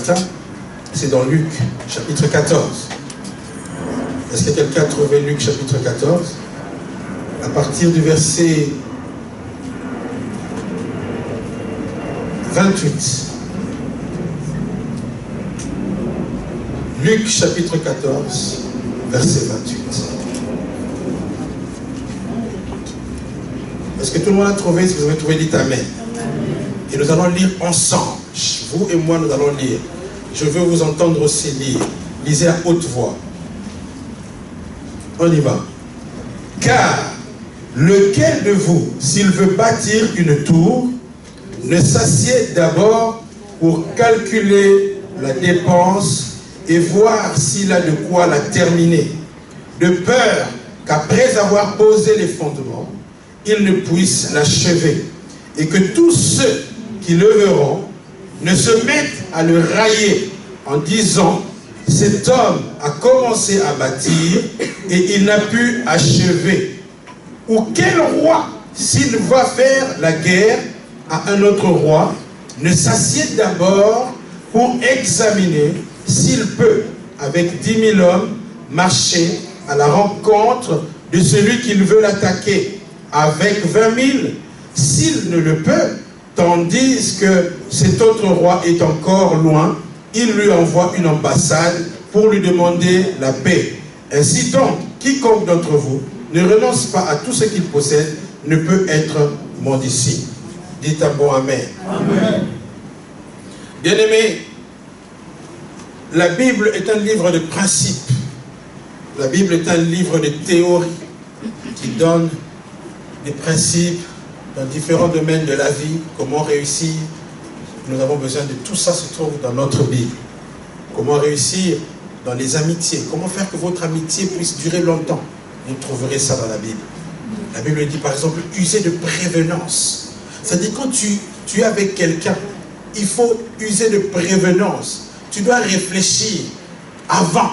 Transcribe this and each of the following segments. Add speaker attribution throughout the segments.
Speaker 1: matin, c'est dans Luc, chapitre 14. Est-ce que quelqu'un a trouvé Luc, chapitre 14? À partir du verset 28. Luc, chapitre 14, verset 28. Est-ce que tout le monde a trouvé? Si vous avez trouvé, dites Amen. Et nous allons lire ensemble. Vous et moi, nous allons lire. Je veux vous entendre aussi lire. Lisez à haute voix. On y va. Car lequel de vous, s'il veut bâtir une tour, ne s'assied d'abord pour calculer la dépense et voir s'il a de quoi la terminer, de peur qu'après avoir posé les fondements, il ne puisse l'achever, et que tous ceux qui le verront ne se mettent à le railler en disant: cet homme a commencé à bâtir et il n'a pu achever. Ou quel roi, s'il va faire la guerre à un autre roi, ne s'assied d'abord pour examiner s'il peut, avec 10 000 hommes, marcher à la rencontre de celui qu'il veut l'attaquer, avec 20 000, s'il ne le peut, tandis que cet autre roi est encore loin, il lui envoie une ambassade pour lui demander la paix. Ainsi donc, quiconque d'entre vous ne renonce pas à tout ce qu'il possède ne peut être mon disciple. Dites un bon Amen. Amen. Bien-aimés, la Bible est un livre de principes. La Bible est un livre de théorie qui donne des principes dans différents domaines de la vie, comment réussir. Nous avons besoin de tout ça, se trouve dans notre Bible. Comment réussir dans les amitiés, comment faire que votre amitié puisse durer longtemps. Vous trouverez ça dans la Bible. La Bible dit par exemple, user de prévenance. C'est-à-dire quand tu es avec quelqu'un, il faut user de prévenance. Tu dois réfléchir avant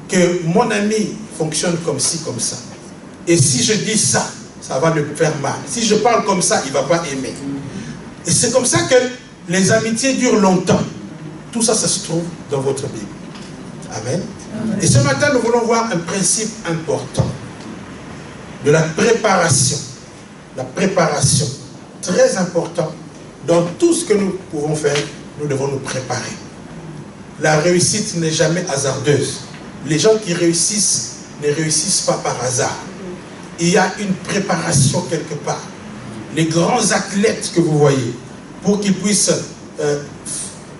Speaker 1: que mon ami fonctionne comme ci, comme ça. Et si je dis ça, ça va le faire mal. Si je parle comme ça, il ne va pas aimer. Et c'est comme ça que les amitiés durent longtemps. Tout ça, ça se trouve dans votre Bible. Amen. Amen. Et ce matin, nous voulons voir un principe important de la préparation. La préparation, très important. Dans tout ce que nous pouvons faire, nous devons nous préparer. La réussite n'est jamais hasardeuse. Les gens qui réussissent ne réussissent pas par hasard. Il y a une préparation quelque part. Les grands athlètes que vous voyez, pour qu'ils puissent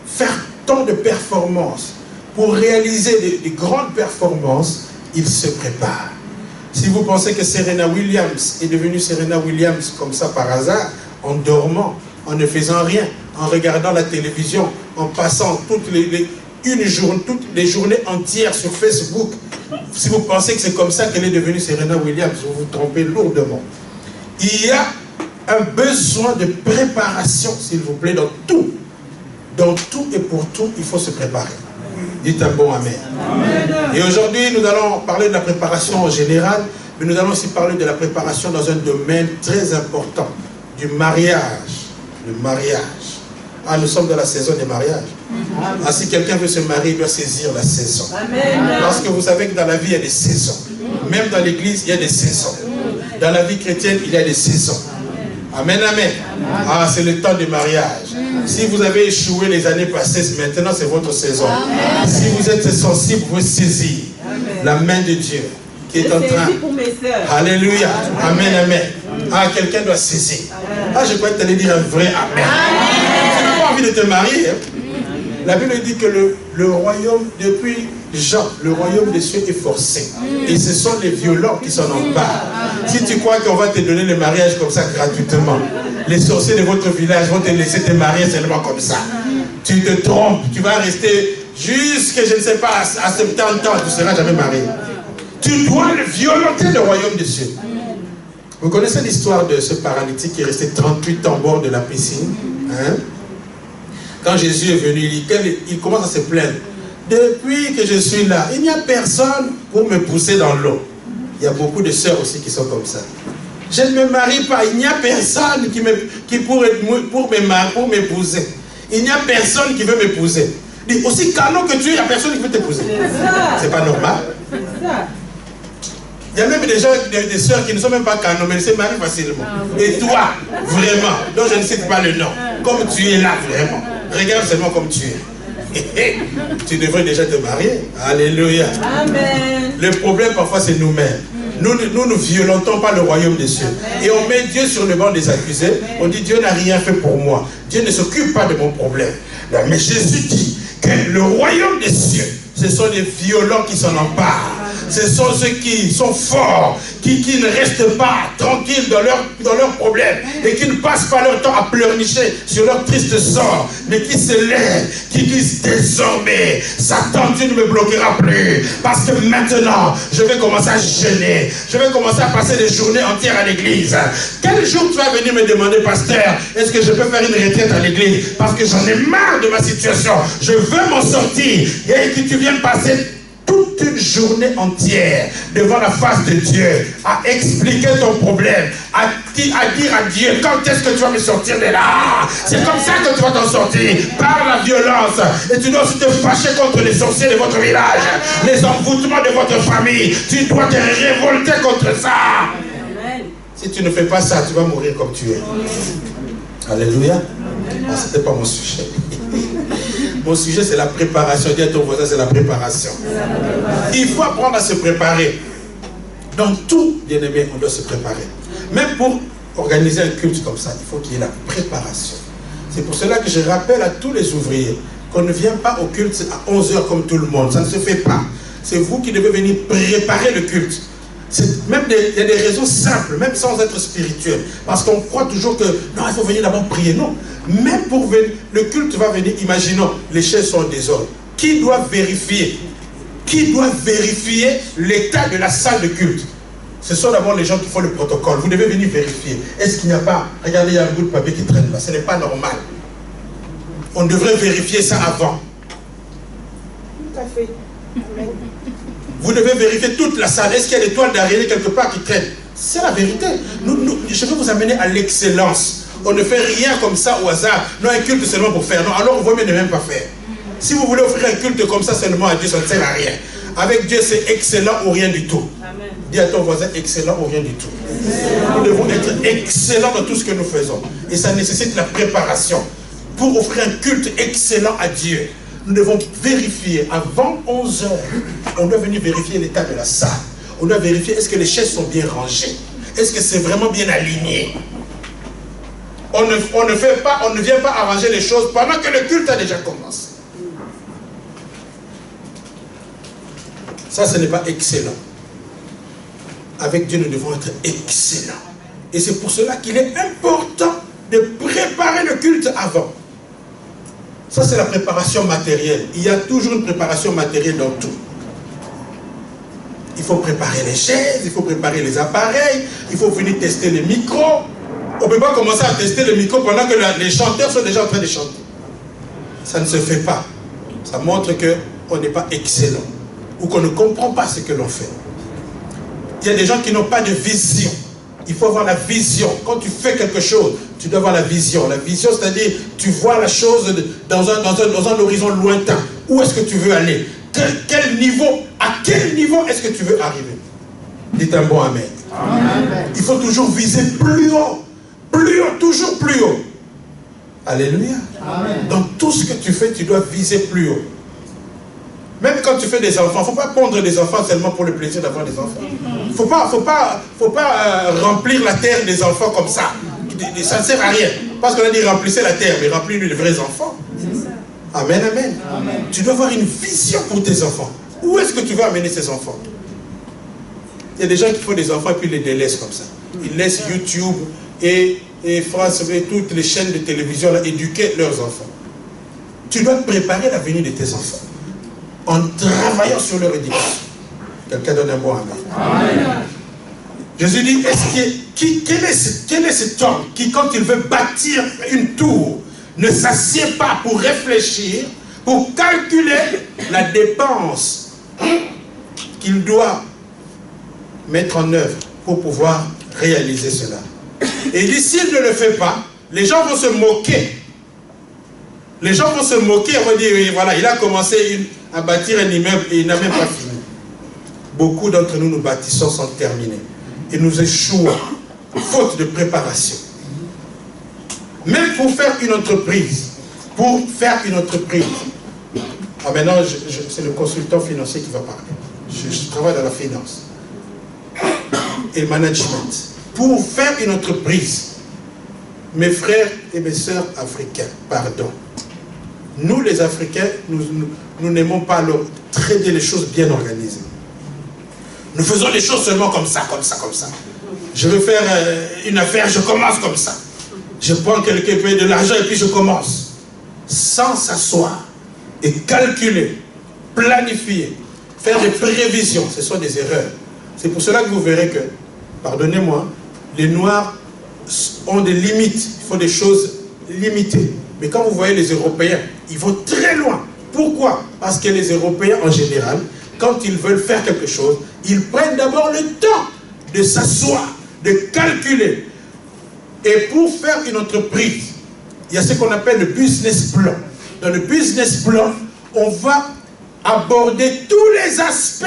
Speaker 1: faire tant de performances, pour réaliser des grandes performances, ils se préparent. Si vous pensez que Serena Williams est devenue Serena Williams comme ça par hasard, en dormant, en ne faisant rien, en regardant la télévision, en passant toutes les journées entières sur Facebook, si vous pensez que c'est comme ça qu'elle est devenue Serena Williams, vous vous trompez lourdement. Il y a un besoin de préparation, s'il vous plaît, dans tout. Dans tout et pour tout, il faut se préparer. Dites un bon Amen. Amen. Et aujourd'hui, nous allons parler de la préparation en général, mais nous allons aussi parler de la préparation dans un domaine très important, du mariage. Le mariage. Ah, nous sommes dans la saison des mariages. Ah, si quelqu'un veut se marier, il doit saisir la saison. Amen. Parce que vous savez que dans la vie, il y a des saisons. Même dans l'église, il y a des saisons. Dans la vie chrétienne, il y a des saisons. Amen, amen. Ah, c'est le temps du mariage. Si vous avez échoué les années passées, maintenant c'est votre saison. Amen. Si vous êtes sensible, vous saisir la main de Dieu qui est en train. Alléluia. Amen, amen. Ah, quelqu'un doit saisir. Ah, je crois que tu allais dire un vrai amen. Tu n'as pas envie de te marier. Hein? La Bible dit que le royaume, depuis Jean, le royaume des cieux est forcé. Et ce sont les violents qui s'en emparent. Si tu crois qu'on va te donner le mariage comme ça gratuitement, les sorciers de votre village vont te laisser te marier seulement comme ça. Tu te trompes, tu vas rester jusqu'à, je ne sais pas, à 70 ans, tu ne seras jamais marié. Tu dois violenter le royaume des cieux. Vous connaissez l'histoire de ce paralytique qui est resté 38 ans au bord de la piscine, hein? Quand Jésus est venu, il commence à se plaindre. Depuis que je suis là, il n'y a personne pour me pousser dans l'eau. Il y a beaucoup de sœurs aussi qui sont comme ça. Je ne me marie pas, il n'y a personne pour m'épouser. Il n'y a personne qui veut m'épouser. Aussi canon que tu es, il n'y a personne qui veut t'épouser. C'est pas normal. Il y a même des gens, des sœurs qui ne sont même pas canons, mais elles se marient facilement. Et toi, vraiment, donc je ne cite pas le nom, comme tu es là, vraiment, regarde seulement comme tu es. Tu devrais déjà te marier. Alléluia. Amen. Le problème parfois c'est nous-mêmes. Nous ne violentons pas le royaume des cieux. Et on met Dieu sur le banc des accusés. On dit Dieu n'a rien fait pour moi. Dieu ne s'occupe pas de mon problème. Mais Jésus dit que le royaume des cieux, ce sont les violents qui s'en emparent. Ce sont ceux qui sont forts, qui ne restent pas tranquilles dans leurs problèmes et qui ne passent pas leur temps à pleurnicher sur leur triste sort, mais qui se lèvent, qui disent désormais, Satan, tu ne me bloqueras plus, parce que maintenant, je vais commencer à jeûner, je vais commencer à passer des journées entières à l'église. Quel jour tu vas venir me demander, pasteur, est-ce que je peux faire une retraite à l'église, parce que j'en ai marre de ma situation, je veux m'en sortir, et que tu viennes passer toute une journée entière devant la face de Dieu à expliquer ton problème, à dire à Dieu quand est-ce que tu vas me sortir de là. C'est comme ça que tu vas t'en sortir, par la violence. Et tu dois aussi te fâcher contre les sorciers de votre village, les envoûtements de votre famille. Tu dois te révolter contre ça. Si tu ne fais pas ça, tu vas mourir comme tu es. Alléluia. Ah, ce n'était pas mon sujet. Mon sujet, c'est la préparation. Dis à ton voisin, c'est la préparation. Il faut apprendre à se préparer. Dans tout, bien aimé, on doit se préparer. Même pour organiser un culte comme ça, il faut qu'il y ait la préparation. C'est pour cela que je rappelle à tous les ouvriers qu'on ne vient pas au culte à 11 h comme tout le monde. Ça ne se fait pas. C'est vous qui devez venir préparer le culte. Même il y a des raisons simples, même sans être spirituel. Parce qu'on croit toujours que, non, il faut venir d'abord prier. Non. Même pour venir, le culte va venir, imaginons, les chaises sont en désordre. Qui doit vérifier? Qui doit vérifier l'état de la salle de culte? Ce sont d'abord les gens qui font le protocole. Vous devez venir vérifier. Est-ce qu'il n'y a pas, regardez, il y a un bout de papier qui traîne là. Ce n'est pas normal. On devrait vérifier ça avant. Tout à fait. Amen. Vous devez vérifier toute la salle. Est-ce qu'il y a des toiles d'araignée quelque part qui traînent? C'est la vérité. Je veux vous amener à l'excellence. On ne fait rien comme ça au hasard. Non, un culte seulement pour faire. Non, alors on vaut mieux ne même pas faire. Si vous voulez offrir un culte comme ça seulement à Dieu, ça ne sert à rien. Avec Dieu, c'est excellent ou rien du tout. Amen. Dis à ton voisin, excellent ou rien du tout. Nous devons être excellents dans tout ce que nous faisons. Et ça nécessite la préparation. Pour offrir un culte excellent à Dieu, nous devons vérifier avant 11 h. On doit venir vérifier l'état de la salle. On doit vérifier est-ce que les chaises sont bien rangées. Est-ce que c'est vraiment bien aligné. On ne vient pas arranger les choses pendant que le culte a déjà commencé. Ça, ce n'est pas excellent. Avec Dieu, nous devons être excellents. Et c'est pour cela qu'il est important de préparer le culte avant. Ça, c'est la préparation matérielle. Il y a toujours une préparation matérielle dans tout. Il faut préparer les chaises, il faut préparer les appareils, il faut venir tester les micros. On ne peut pas commencer à tester les micros pendant que les chanteurs sont déjà en train de chanter. Ça ne se fait pas. Ça montre qu'on n'est pas excellent ou qu'on ne comprend pas ce que l'on fait. Il y a des gens qui n'ont pas de vision. Il faut avoir la vision. Quand tu fais quelque chose, tu dois avoir la vision. La vision, c'est-à-dire, tu vois la chose dans un horizon lointain. Où est-ce que tu veux aller? Quel niveau? À quel niveau est-ce que tu veux arriver? Dites un bon amen. Amen. Il faut toujours viser plus haut. Plus haut, toujours plus haut. Alléluia. Amen. Dans tout ce que tu fais, tu dois viser plus haut. Même quand tu fais des enfants, il ne faut pas pondre des enfants seulement pour le plaisir d'avoir des enfants. Il ne faut pas remplir la terre des enfants comme ça. Ça ne sert à rien. Parce qu'on a dit remplissez la terre, mais remplis-lui de vrais enfants. Amen, amen, amen. Tu dois avoir une vision pour tes enfants. Où est-ce que tu veux amener ces enfants? Il y a des gens qui font des enfants et puis ils les délaissent comme ça. Ils laissent YouTube et France et toutes les chaînes de télévision là, éduquer leurs enfants. Tu dois préparer l'avenir de tes enfants en travaillant sur leur éducation. Quelqu'un donne un mot à moi. Jésus dit, quel est cet homme qui, quand il veut bâtir une tour, ne s'assied pas pour réfléchir, pour calculer la dépense qu'il doit mettre en œuvre pour pouvoir réaliser cela. Et il dit, s'il ne le fait pas, les gens vont se moquer Les gens vont se moquer, on va dire, oui, voilà, il a commencé à bâtir un immeuble et il n'a même pas fini. Beaucoup d'entre nous, nous bâtissons sans terminer. Et nous échouons, faute de préparation. Même pour faire une entreprise, ah maintenant, c'est le consultant financier qui va parler. Je travaille dans la finance et le management. Pour faire une entreprise, mes frères et mes sœurs africains, pardon, nous les Africains, nous n'aimons pas traiter les choses bien organisées. Nous faisons les choses seulement comme ça, comme ça, comme ça. Je veux faire une affaire, je commence comme ça. Je prends quelqu'un qui paye de l'argent et puis je commence. Sans s'asseoir et calculer, planifier, faire des prévisions, ce sont des erreurs. C'est pour cela que vous verrez que, pardonnez-moi, les Noirs ont des limites, il faut des choses limitées. Mais quand vous voyez les Européens, ils vont très loin. Pourquoi? Parce que les Européens, en général, quand ils veulent faire quelque chose, ils prennent d'abord le temps de s'asseoir, de calculer. Et pour faire une entreprise, il y a ce qu'on appelle le business plan. Dans le business plan, on va aborder tous les aspects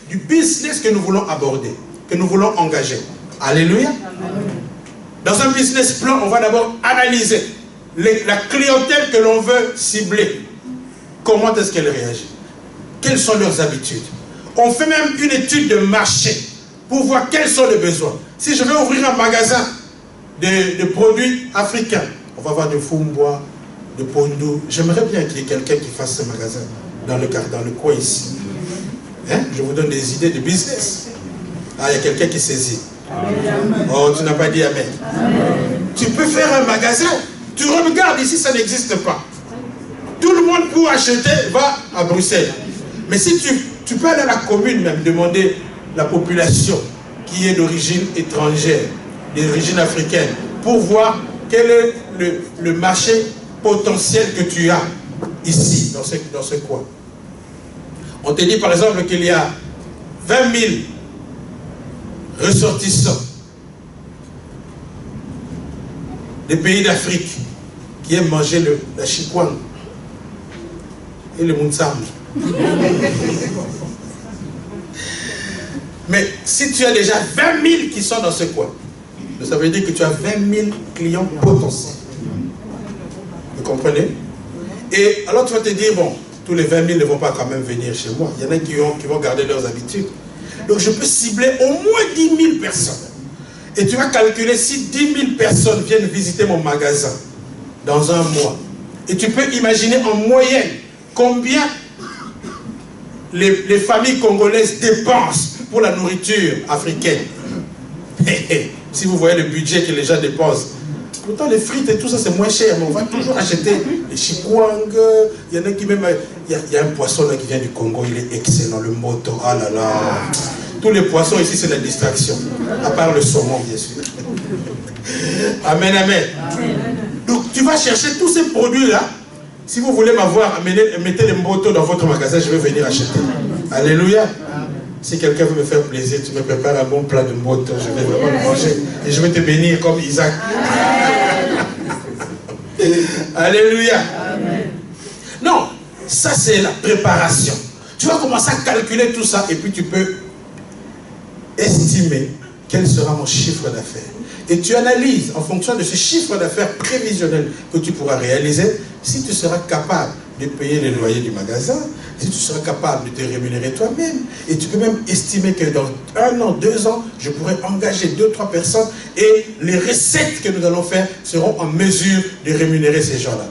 Speaker 1: du business que nous voulons aborder, que nous voulons engager. Alléluia. Dans un business plan, on va d'abord analyser la clientèle que l'on veut cibler. Comment est-ce qu'elle réagit? Quelles sont leurs habitudes? On fait même une étude de marché pour voir quels sont les besoins. Si je veux ouvrir un magasin de produits africains, on va avoir de Fumbois, de Pondou. J'aimerais bien qu'il y ait quelqu'un qui fasse ce magasin dans le coin ici. Hein? Je vous donne des idées de business. Ah, il y a quelqu'un qui saisit. Amen. Oh, tu n'as pas dit amen. Amen. Tu peux faire un magasin. Tu regardes ici, ça n'existe pas. Tout le monde pour acheter va à Bruxelles. Mais si tu peux aller à la commune même, demander la population qui est d'origine étrangère, d'origine africaine, pour voir quel est le marché potentiel que tu as ici, dans ce coin. On te dit par exemple qu'il y a 20 000 ressortissants des pays d'Afrique qui aiment manger la chikwang et le mounsam. Mais si tu as déjà 20 000 qui sont dans ce coin, ça veut dire que tu as 20 000 clients potentiels. Vous comprenez? Et alors tu vas te dire, bon, tous les 20 000 ne vont pas quand même venir chez moi. Il y en a qui vont garder leurs habitudes. Donc je peux cibler au moins 10 000 personnes. Et tu vas calculer si 10 000 personnes viennent visiter mon magasin dans un mois. Et tu peux imaginer en moyenne combien les familles congolaises dépensent pour la nourriture africaine. Si vous voyez le budget que les gens dépensent. Pourtant les frites et tout ça c'est moins cher, mais on va toujours acheter les chikwang. Il y en a qui même... Il y a un poisson là qui vient du Congo, il est excellent, le moto. Ah là là. Tous les poissons ici c'est la distraction. À part le saumon bien sûr. Amen, amen. Donc tu vas chercher tous ces produits là. Si vous voulez m'avoir, mettez les motos dans votre magasin, je vais venir acheter. Alléluia. Si quelqu'un veut me faire plaisir, tu me prépares un bon plat de moto, je vais vraiment le manger. Et je vais te bénir comme Isaac. Alléluia. Amen. Non, ça c'est la préparation. Tu vas commencer à calculer tout ça et puis tu peux estimer quel sera mon chiffre d'affaires. Et tu analyses en fonction de ce chiffre d'affaires prévisionnel que tu pourras réaliser, si tu seras capable de payer les loyers du magasin, si tu seras capable de te rémunérer toi-même. Et tu peux même estimer que dans 1 an, 2 ans, je pourrai engager 2 ou 3 personnes et les recettes que nous allons faire seront en mesure de rémunérer ces gens-là.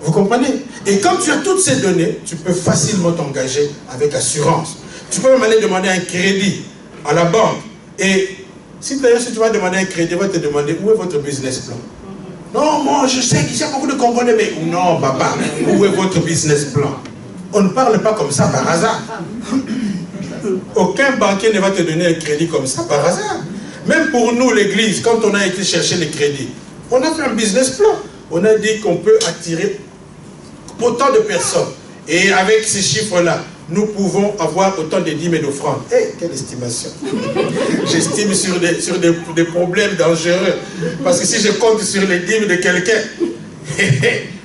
Speaker 1: Vous comprenez? Et quand tu as toutes ces données, tu peux facilement t'engager avec assurance. Tu peux même aller demander un crédit à la banque. Et si d'ailleurs si tu vas demander un crédit, on va te demander où est votre business plan. Non, moi je sais qu'il y a beaucoup de Congolais, mais non papa, où est votre business plan? On ne parle pas comme ça par hasard. Aucun banquier ne va te donner un crédit comme ça par hasard. Même pour nous l'église, quand on a été chercher les crédits, on a fait un business plan. On a dit qu'on peut attirer autant de personnes. Et avec ces chiffres-là, nous pouvons avoir autant de dîmes et d'offrandes. Eh, quelle estimation! J'estime sur des problèmes dangereux. Parce que si je compte sur les dîmes de quelqu'un,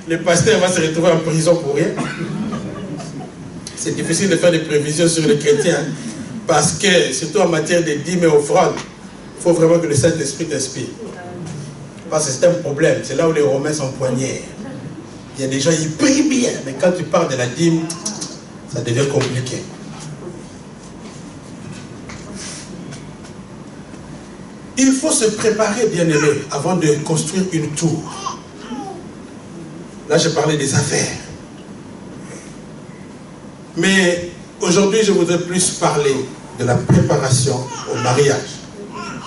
Speaker 1: le pasteur va se retrouver en prison pour rien. C'est difficile de faire des prévisions sur les chrétiens, parce que, surtout en matière de dîmes et offrandes, il faut vraiment que le Saint-Esprit t'inspire. Parce que c'est un problème, c'est là où les Romains sont poignés. Il y a des gens, ils prient bien, mais quand tu parles de la dîme, ça devient compliqué. Il faut se préparer, bien-aimé, avant de construire une tour. Là, je parlais des affaires. Mais aujourd'hui, je voudrais plus parler de la préparation au mariage.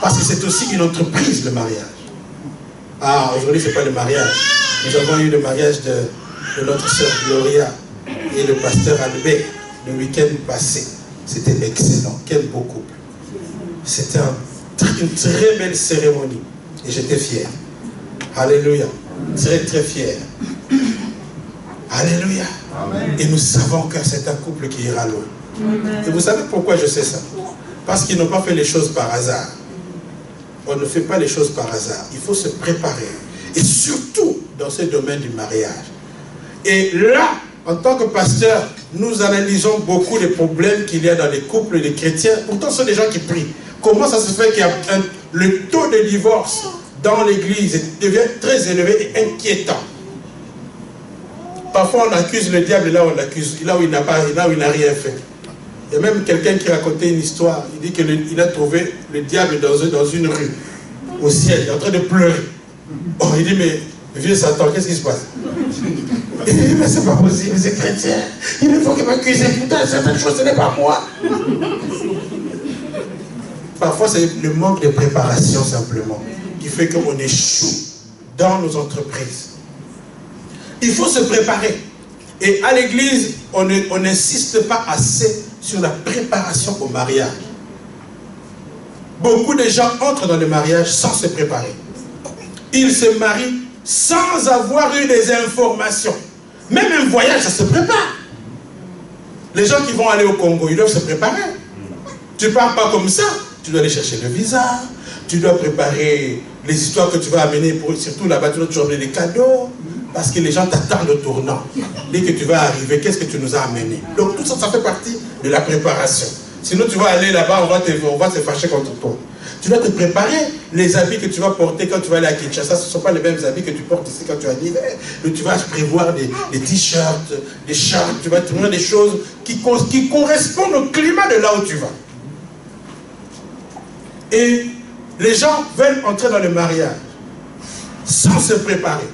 Speaker 1: Parce que c'est aussi une entreprise, le mariage. Ah, aujourd'hui, ce n'est pas le mariage. Nous avons eu le mariage de notre sœur Gloria et le pasteur Albert le week-end passé. C'était excellent. Quel beau couple. C'était une très belle cérémonie. Et j'étais fier. Alléluia. Très, très fier. Alléluia. Amen. Et nous savons que c'est un couple qui ira loin. Amen. Et vous savez pourquoi je sais ça? Parce qu'ils n'ont pas fait les choses par hasard. On ne fait pas les choses par hasard. Il faut se préparer. Et surtout dans ce domaine du mariage. Et là, en tant que pasteur, nous analysons beaucoup les problèmes qu'il y a dans les couples des chrétiens. Pourtant, ce sont des gens qui prient. Comment ça se fait qu'il y a le taux de divorce dans l'église devient très élevé et inquiétant? Parfois, on accuse le diable là où on l'accuse, là où il n'a rien fait. Il y a même quelqu'un qui racontait une histoire. Il dit qu'il a trouvé le diable dans une rue, au ciel, il est en train de pleurer. Oh, il dit, mais vieux Satan, qu'est-ce qui se passe? Il dit, mais c'est pas possible, c'est chrétien. Il faut qu'il m'accuse. Putain, certaines choses, ce n'est pas moi. Parfois, c'est le manque de préparation, simplement, qui fait qu'on échoue dans nos entreprises. Il faut se préparer. Et à l'église, on n'insiste pas assez sur la préparation au mariage. Beaucoup de gens entrent dans le mariage sans se préparer. Ils se marient sans avoir eu des informations. Même un voyage, ça se prépare. Les gens qui vont aller au Congo, ils doivent se préparer. Tu ne pars pas comme ça. Tu dois aller chercher le visa. Tu dois préparer les histoires que tu vas amener. Surtout là-bas, tu dois toujours amener des cadeaux. Parce que les gens t'attendent au tournant. Dès que tu vas arriver, qu'est-ce que tu nous as amené? Donc tout ça, ça fait partie de la préparation. Sinon, tu vas aller là-bas, on va se fâcher contre toi. Tu dois te préparer. Les habits que tu vas porter quand tu vas aller à Kinshasa, ce ne sont pas les mêmes habits que tu portes ici quand tu arrives. Donc tu vas prévoir des t-shirts, des shirts, tu vas prévoir des choses qui correspondent au climat de là où tu vas. Et les gens veulent entrer dans le mariage sans se préparer.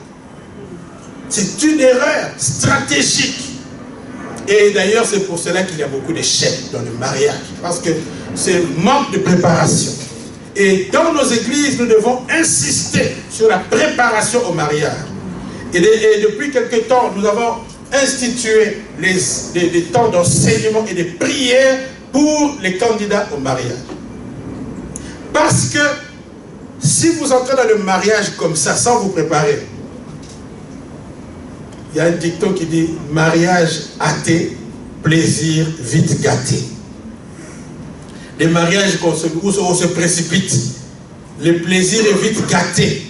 Speaker 1: C'est une erreur stratégique. Et d'ailleurs, c'est pour cela qu'il y a beaucoup d'échecs dans le mariage. Parce que c'est manque de préparation. Et dans nos églises, nous devons insister sur la préparation au mariage. Et depuis quelque temps, nous avons institué des temps d'enseignement et de prières pour les candidats au mariage. Parce que si vous entrez dans le mariage comme ça, sans vous préparer, il y a un dicton qui dit « mariage athée, plaisir vite gâté ». Les mariages où on se précipite, le plaisir est vite gâté.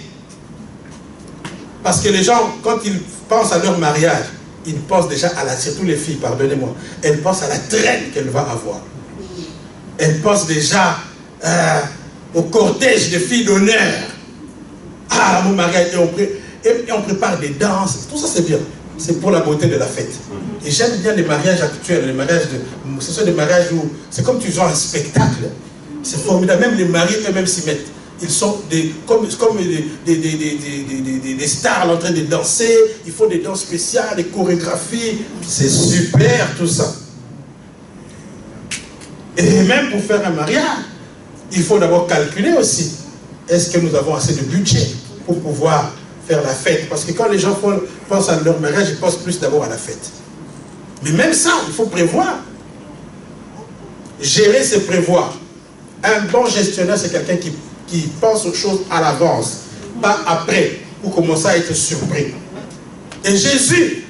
Speaker 1: Parce que les gens, quand ils pensent à leur mariage, ils pensent déjà à surtout les filles, pardonnez-moi, elles pensent à la traîne qu'elle va avoir. Elles pensent déjà au cortège de filles d'honneur. Ah, mon mariage, et on prépare des danses, tout ça c'est bien. C'est pour la beauté de la fête. Et j'aime bien les mariages actuels, ce sont des mariages où c'est comme tu joues un spectacle. C'est formidable, même les maris eux-mêmes s'y mettent. Ils sont comme des stars en train de danser, ils font des danses spéciales, des chorégraphies. C'est super tout ça. Et même pour faire un mariage, il faut d'abord calculer aussi. Est-ce que nous avons assez de budget pour pouvoir faire la fête? Parce que quand les gens pensent à leur mariage, ils pensent plus d'abord à la fête. Mais même ça, il faut prévoir. Gérer, c'est prévoir. Un bon gestionnaire, c'est quelqu'un qui pense aux choses à l'avance, pas après, pour commencer à être surpris. Et Jésus,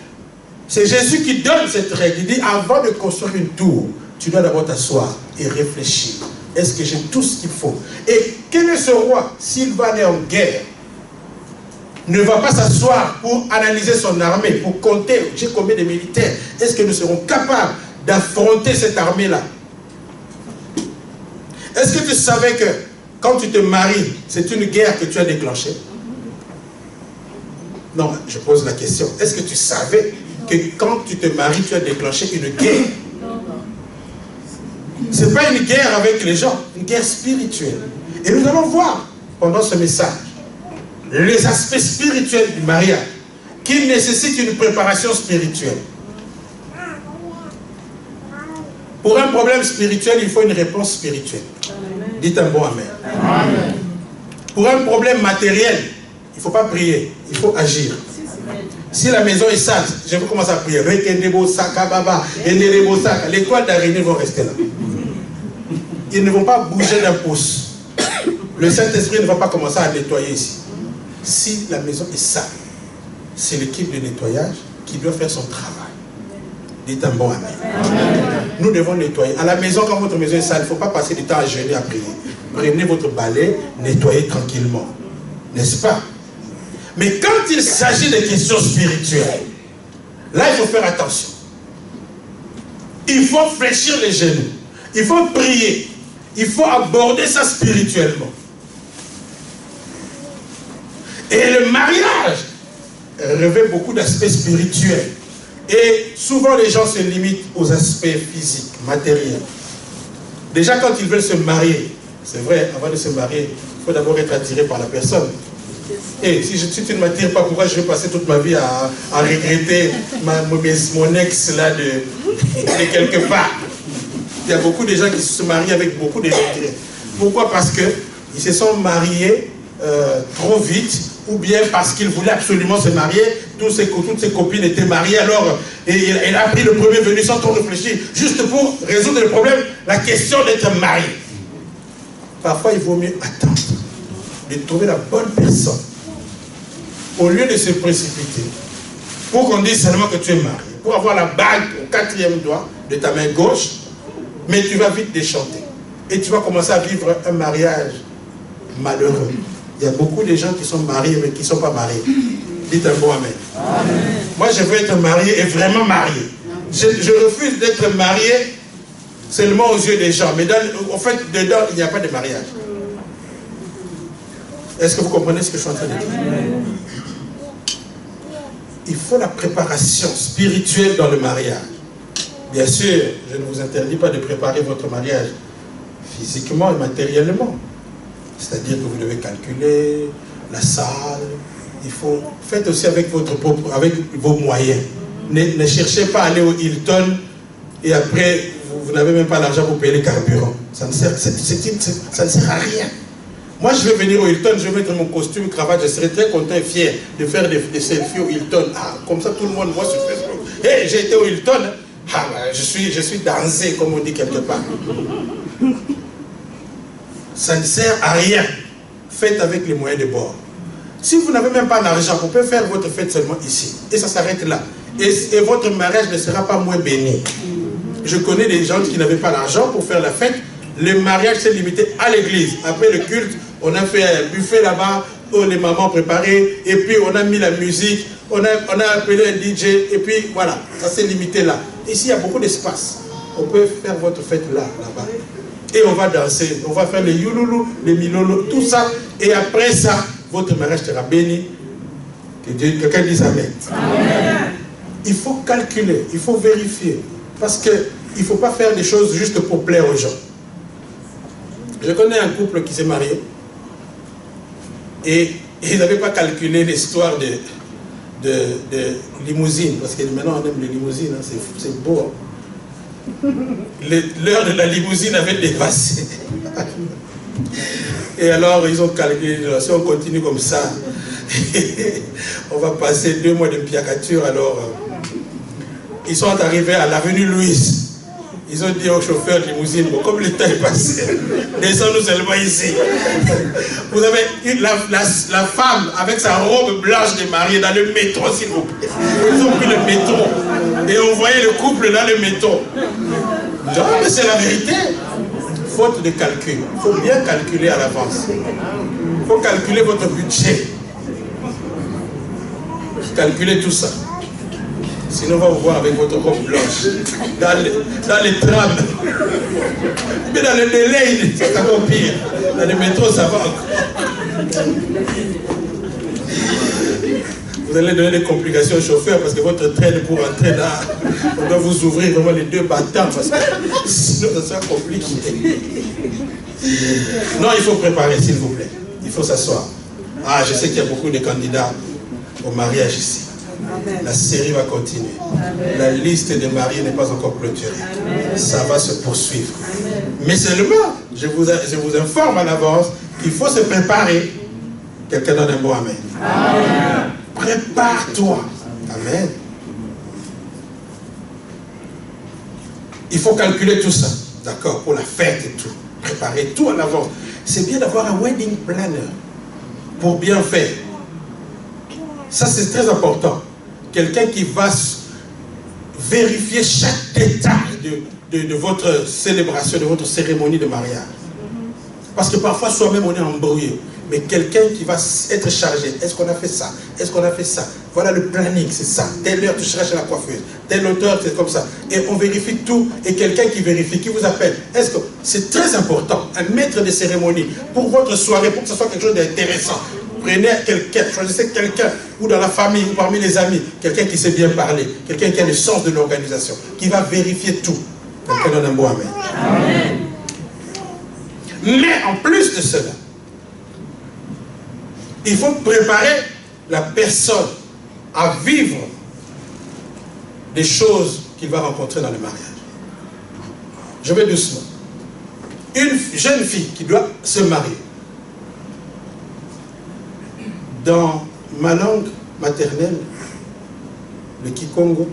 Speaker 1: c'est Jésus qui donne cette règle. Il dit, avant de construire une tour, tu dois d'abord t'asseoir et réfléchir. Est-ce que j'ai tout ce qu'il faut? Et quel est ce roi, s'il va aller en guerre, ne va pas s'asseoir pour analyser son armée, pour compter, j'ai combien de militaires, est-ce que nous serons capables d'affronter cette armée-là? Est-ce que tu savais que quand tu te maries, c'est une guerre que tu as déclenchée? Non, je pose la question. Est-ce que tu savais que quand tu te maries, tu as déclenché une guerre? Ce n'est pas une guerre avec les gens, une guerre spirituelle. Et nous allons voir pendant ce message les aspects spirituels du mariage qui nécessitent une préparation spirituelle. Pour un problème spirituel, il faut une réponse spirituelle. Dites un bon amen. Amen. Pour un problème matériel, il ne faut pas prier, il faut agir. Si la maison est sale, je vais commencer à prier. Les toiles d'araignée vont rester là. Ils ne vont pas bouger d'un pouce. Le Saint-Esprit ne va pas commencer à nettoyer ici. Si la maison est sale, c'est l'équipe de nettoyage qui doit faire son travail. Dites un bon amen. Amen. Nous devons nettoyer. À la maison, quand votre maison est sale, il ne faut pas passer du temps à jeûner, à prier. Prenez votre balai, nettoyez tranquillement. N'est-ce pas? Mais quand il s'agit de questions spirituelles, là, il faut faire attention. Il faut fléchir les genoux. Il faut prier. Il faut aborder ça spirituellement. Et le mariage revêt beaucoup d'aspects spirituels. Et souvent, les gens se limitent aux aspects physiques, matériels. Déjà, quand ils veulent se marier, c'est vrai, avant de se marier, il faut d'abord être attiré par la personne. Et si tu ne m'attires pas, pourquoi je vais passer toute ma vie à regretter mon ex là de quelque part? Il y a beaucoup de gens qui se marient avec beaucoup de regrets. Pourquoi? Parce qu'ils se sont mariés trop vite, ou bien parce qu'ils voulaient absolument se marier. Toutes ses copines étaient mariées, alors il a pris le premier venu sans trop réfléchir, juste pour résoudre le problème, la question d'être marié. Parfois, il vaut mieux attendre de trouver la bonne personne, au lieu de se précipiter, pour qu'on dise seulement que tu es marié, pour avoir la bague au 4e doigt de ta main gauche, mais tu vas vite déchanter. Et tu vas commencer à vivre un mariage malheureux. Il y a beaucoup de gens qui sont mariés, mais qui ne sont pas mariés. Dites un bon amen. Amen. Moi, je veux être marié et vraiment marié. Je refuse d'être marié seulement aux yeux des gens. Mais en fait, dedans, il n'y a pas de mariage. Est-ce que vous comprenez ce que je suis en train de dire? Il faut la préparation spirituelle dans le mariage. Bien sûr, je ne vous interdis pas de préparer votre mariage physiquement et matériellement. C'est-à-dire que vous devez calculer la salle. Faites aussi avec vos moyens. Ne cherchez pas à aller au Hilton et après, vous n'avez même pas l'argent pour payer le carburant. Ça ne sert à rien. Moi, je vais venir au Hilton, je vais mettre mon costume, cravate, je serai très content et fier de faire des selfies au Hilton. Ah, comme ça, tout le monde voit sur Facebook. Hey, j'ai été au Hilton. Ah, je suis dansé, comme on dit quelque part. Ça ne sert à rien. Faites avec les moyens de bord. Si vous n'avez même pas l'argent, vous pouvez faire votre fête seulement ici. Et ça s'arrête là. Et votre mariage ne sera pas moins béni. Je connais des gens qui n'avaient pas l'argent pour faire la fête. Le mariage s'est limité à l'église. Après le culte, on a fait un buffet là-bas, où les mamans préparaient, et puis on a mis la musique, on a appelé un DJ, et puis voilà, ça s'est limité là. Ici, il y a beaucoup d'espace. On peut faire votre fête là-bas. Et on va danser, on va faire les youloulou, les milolo, tout ça. Et après ça, votre mariage sera béni. Que quelqu'un dise Amen. Amen. Il faut calculer, il faut vérifier. Parce qu'il ne faut pas faire des choses juste pour plaire aux gens. Je connais un couple qui s'est marié. Et ils n'avaient pas calculé l'histoire de limousine. Parce que maintenant on aime les limousines, hein, c'est beau. Hein. L'heure de la limousine avait dépassé. Et alors ils ont calculé, si on continue comme ça, on va passer 2 mois de piacature. Alors ils sont arrivés à l'avenue Louise. Ils ont dit au chauffeur de limousine, bon, comme le temps est passé, descends-nous seulement ici. Vous avez eu la femme avec sa robe blanche de mariée dans le métro, s'il vous plaît. Ils ont pris le métro et on voyait le couple dans le métro. Non, mais c'est la vérité. Faute de calcul. Il faut bien calculer à l'avance. Il faut calculer votre budget. Calculez tout ça. Sinon, on va vous voir avec votre robe blanche. Dans les trams. Mais dans le délai, c'est encore pire. Dans le métro, ça va encore. Vous allez donner des complications au chauffeur parce que votre train pour entrer là, on doit vous ouvrir vraiment les deux battants parce que sinon ça sera compliqué. Non, il faut préparer, s'il vous plaît. Il faut s'asseoir. Ah, je sais qu'il y a beaucoup de candidats au mariage ici. La série va continuer. La liste des mariés n'est pas encore clôturée. Ça va se poursuivre. Mais seulement, je vous informe à l'avance qu'il faut se préparer. Quelqu'un donne un bon amen. Amen. Prépare-toi. Amen. Il faut calculer tout ça. D'accord? Pour la fête et tout. Préparer tout à l'avance. C'est bien d'avoir un wedding planner pour bien faire. Ça, c'est très important. Quelqu'un qui va vérifier chaque détail de votre célébration, de votre cérémonie de mariage. Parce que parfois, soi-même, on est embrouillé. Mais quelqu'un qui va être chargé. Est-ce qu'on a fait ça? Est-ce qu'on a fait ça? Voilà le planning, c'est ça. Telle heure, tu cherches la coiffeuse. Telle auteur, c'est comme ça. Et on vérifie tout. Et quelqu'un qui vérifie, qui vous appelle. Est-ce que c'est très important, un maître de cérémonie, pour votre soirée, pour que ce soit quelque chose d'intéressant. Prenez quelqu'un, choisissez quelqu'un, ou dans la famille, ou parmi les amis, quelqu'un qui sait bien parler, quelqu'un qui a le sens de l'organisation, qui va vérifier tout. Quelqu'un donne un bon amen. Amen. Mais en plus de cela, il faut préparer la personne à vivre des choses qu'il va rencontrer dans le mariage. Je vais doucement. Une jeune fille qui doit se marier, dans ma langue maternelle, le Kikongo,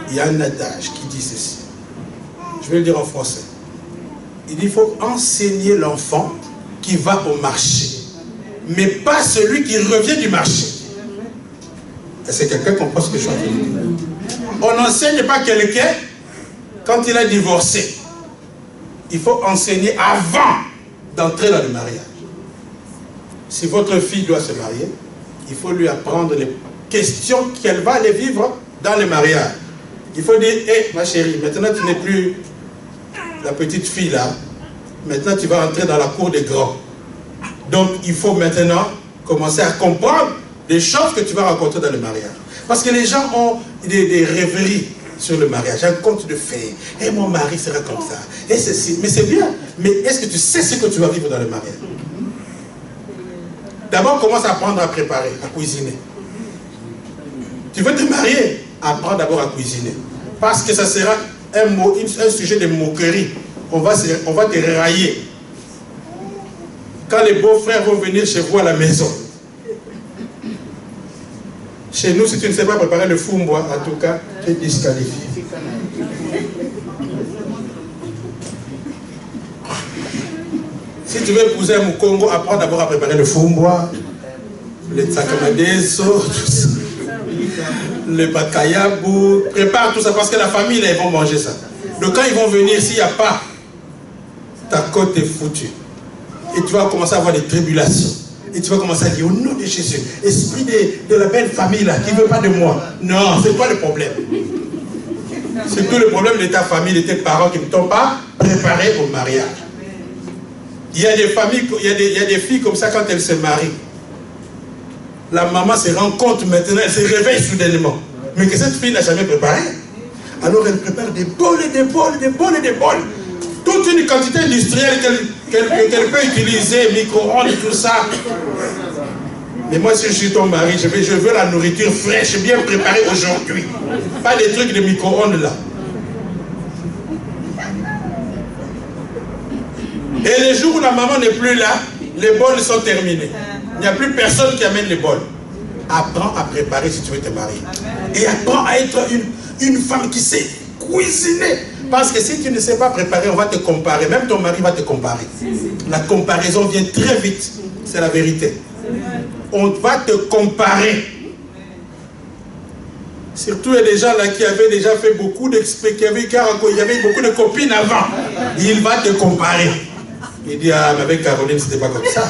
Speaker 1: il y a un adage qui dit ceci. Je vais le dire en français. Il dit qu'il faut enseigner l'enfant qui va au marché, mais pas celui qui revient du marché. Est-ce que quelqu'un comprend ce que je suis en train de dire? On n'enseigne pas quelqu'un quand il a divorcé. Il faut enseigner avant d'entrer dans le mariage. Si votre fille doit se marier, il faut lui apprendre les questions qu'elle va aller vivre dans le mariage. Il faut dire, hé, ma chérie, maintenant tu n'es plus la petite fille là. Maintenant tu vas entrer dans la cour des grands. Donc il faut maintenant commencer à comprendre les choses que tu vas rencontrer dans le mariage. Parce que les gens ont des rêveries sur le mariage, un conte de fées. Et mon mari sera comme ça. Et ceci. Mais c'est bien. Mais est-ce que tu sais ce que tu vas vivre dans le mariage? D'abord, commence à apprendre à préparer, à cuisiner. Tu veux te marier? Apprends d'abord à cuisiner. Parce que ça sera un sujet de moquerie. On va te railler. Quand les beaux-frères vont venir chez vous à la maison. Chez nous, si tu ne sais pas préparer le foumbois, en tout cas, tu es disqualifié. Si tu veux épouser un Mukongo, apprends d'abord à préparer le foumbois, le tsakamadeso, tout ça. Le bakayabu. Prépare tout ça parce que la famille, là, ils vont manger ça. Donc quand ils vont venir, s'il n'y a pas, ta côte est foutue. Et tu vas commencer à avoir des tribulations. Et tu vas commencer à dire, au nom de Jésus, esprit de la belle famille là, qui ne veut pas de moi. Non, c'est pas le problème. C'est tout le problème de ta famille, de tes parents qui ne t'ont pas préparé au mariage. Il y a des familles, il y a des filles comme ça quand elles se marient. La maman se rend compte maintenant, elle se réveille soudainement. Mais que cette fille n'a jamais préparé. Alors elle prépare des bols et des bols, des bols et des bols. Toute une quantité industrielle qu'elle peut utiliser, micro-ondes et tout ça. Mais moi, si je suis ton mari, je veux la nourriture fraîche, bien préparée aujourd'hui. Pas des trucs de micro-ondes là. Et les jours où la maman n'est plus là, les bols sont terminés. Il n'y a plus personne qui amène les bols. Apprends à préparer si tu veux te marier. Et apprends à être une femme qui sait cuisiner. Parce que si tu ne sais pas préparer, on va te comparer. Même ton mari va te comparer. La comparaison vient très vite. C'est la vérité. On va te comparer. Surtout il y a des gens là qui avaient déjà fait beaucoup d'expériences, il y avait beaucoup de copines avant. Il va te comparer. Il dit, ah, mais avec Caroline, c'était pas comme ça.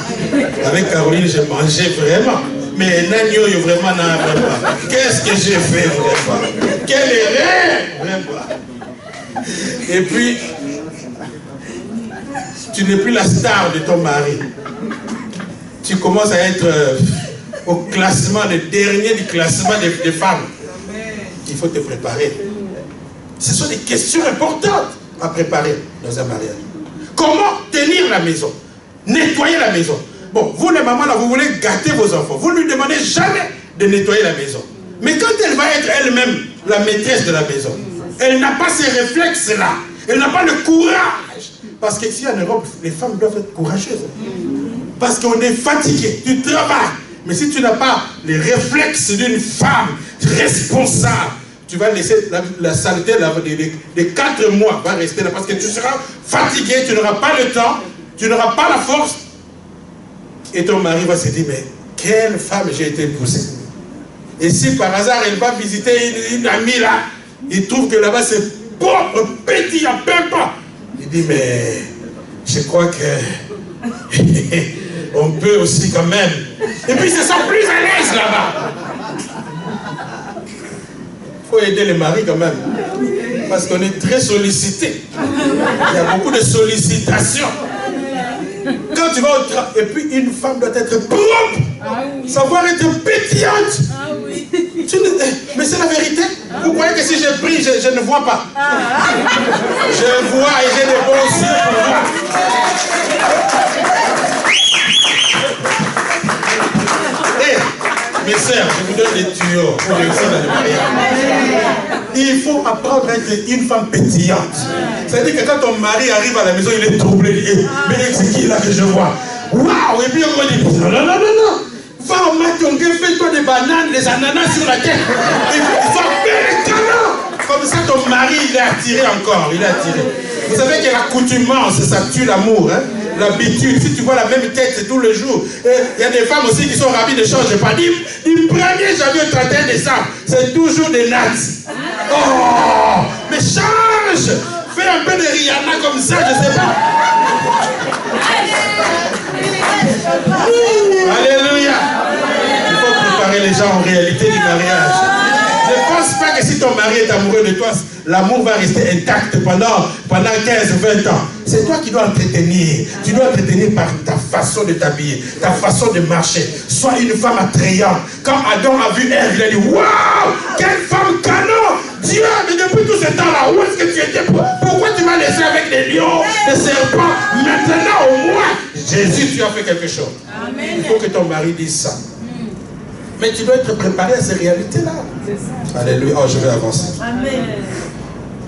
Speaker 1: Avec Caroline, j'ai mangé vraiment. Mais Nagno, il vraiment n'a pas. Qu'est-ce que j'ai fait vraiment? Quelle erreur vraiment. Et puis, tu n'es plus la star de ton mari. Tu commences à être au classement, le dernier du classement des femmes. Il faut te préparer. Ce sont des questions importantes à préparer dans un mariage. Comment tenir la maison? Nettoyer la maison. Bon, vous les mamans là, vous voulez gâter vos enfants. Vous ne lui demandez jamais de nettoyer la maison. Mais quand elle va être elle-même la maîtresse de la maison, elle n'a pas ces réflexes-là. Elle n'a pas le courage. Parce qu'ici en Europe, les femmes doivent être courageuses. Parce qu'on est fatigué, tu travailles. Mais si tu n'as pas les réflexes d'une femme responsable, tu vas laisser la saleté des 4 mois va rester là. Parce que tu seras fatigué, tu n'auras pas le temps, tu n'auras pas la force. Et ton mari va se dire, mais quelle femme j'ai été épousée. Et si par hasard elle va visiter une amie là, il trouve que là-bas c'est propre, petit, à peine pas. Il dit, mais je crois que on peut aussi quand même. Et puis c'est ça plus à l'aise là-bas. Il faut aider les maris quand même. Parce qu'on est très sollicité. Il y a beaucoup de sollicitations. Quand tu vas au travail, et puis une femme doit être propre, savoir être pétillante. Mais c'est la vérité. Vous croyez que si je prie, je ne vois pas. Je vois et j'ai des bons yeux pour voir. Mes sœurs, je vous donne des tuyaux pour réussir dans le mariage. Il faut apprendre à être une femme pétillante. C'est-à-dire que quand ton mari arrive à la maison, il est troublé. Mais c'est qui là que je vois? Waouh! Et puis on va dire, non, non, non, non, non. Va au maton, fais-toi des bananes, des ananas sur la tête. Il faut faire les canons. Comme ça, ton mari, il est attiré encore. Il est attiré. Vous savez que l'accoutumance, ça tue l'amour. Hein? L'habitude, si tu vois la même tête, c'est tous les jours. Il y a des femmes aussi qui sont ravies de changer. Pas du 1er janvier au 31 décembre, c'est toujours des nattes. Oh, mais change! Fais un peu de Rihanna comme ça, je sais pas. Alléluia. Il faut préparer les gens en réalité du mariage. Ne pense pas que si ton mari est amoureux de toi, l'amour va rester intact pendant 15-20 ans. C'est toi qui dois entretenir. Tu dois entretenir par ta façon de t'habiller, ta façon de marcher. Sois une femme attrayante. Quand Adam a vu Ève, il a dit, waouh, quelle femme canon! Dieu, mais depuis tout ce temps-là, où est-ce que tu étais? Pourquoi tu m'as laissé avec des lions, des serpents? Maintenant, au moins, Jésus, tu as fait quelque chose. Amen. Il faut que ton mari dise ça. Mais tu dois être préparé à ces réalités-là. Alléluia. Oh, je vais avancer. Amen.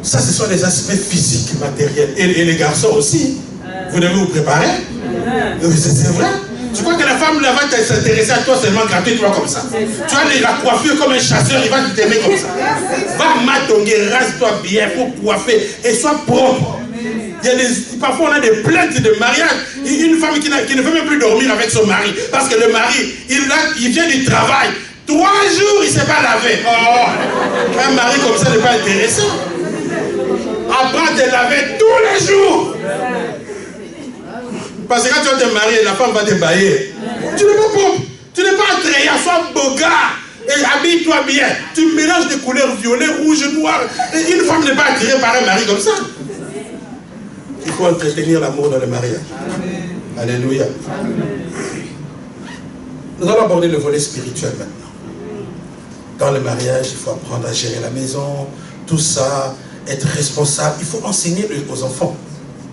Speaker 1: Ça, ce sont les aspects physiques, matériels. Et les garçons aussi. Vous devez vous préparer. C'est vrai. Tu crois que la femme là va s'intéresser à toi seulement gratuitement comme ça? Tu as la coiffure comme un chasseur, il va t'aimer comme ça. Va matonguer, rase-toi bien, il faut coiffer et sois propre. Parfois on a des plaintes de mariage. Une femme qui ne veut même plus dormir avec son mari. Parce que le mari, il vient du travail. 3 jours, il ne s'est pas lavé. Oh, un mari comme ça n'est pas intéressant. Apprends à te laver tous les jours. Parce que quand tu vas te marier, la femme va te bailler. Tu n'es pas propre. Tu n'es pas attrayant. Sois beau gars. Et habille-toi bien. Tu mélanges des couleurs violet, rouge, noir. Et une femme n'est pas attirée par un mari comme ça. Il faut entretenir l'amour dans le mariage. Amen. Alléluia. Amen. Nous allons aborder le volet spirituel maintenant. Dans le mariage, il faut apprendre à gérer la maison, tout ça, être responsable. Il faut enseigner aux enfants,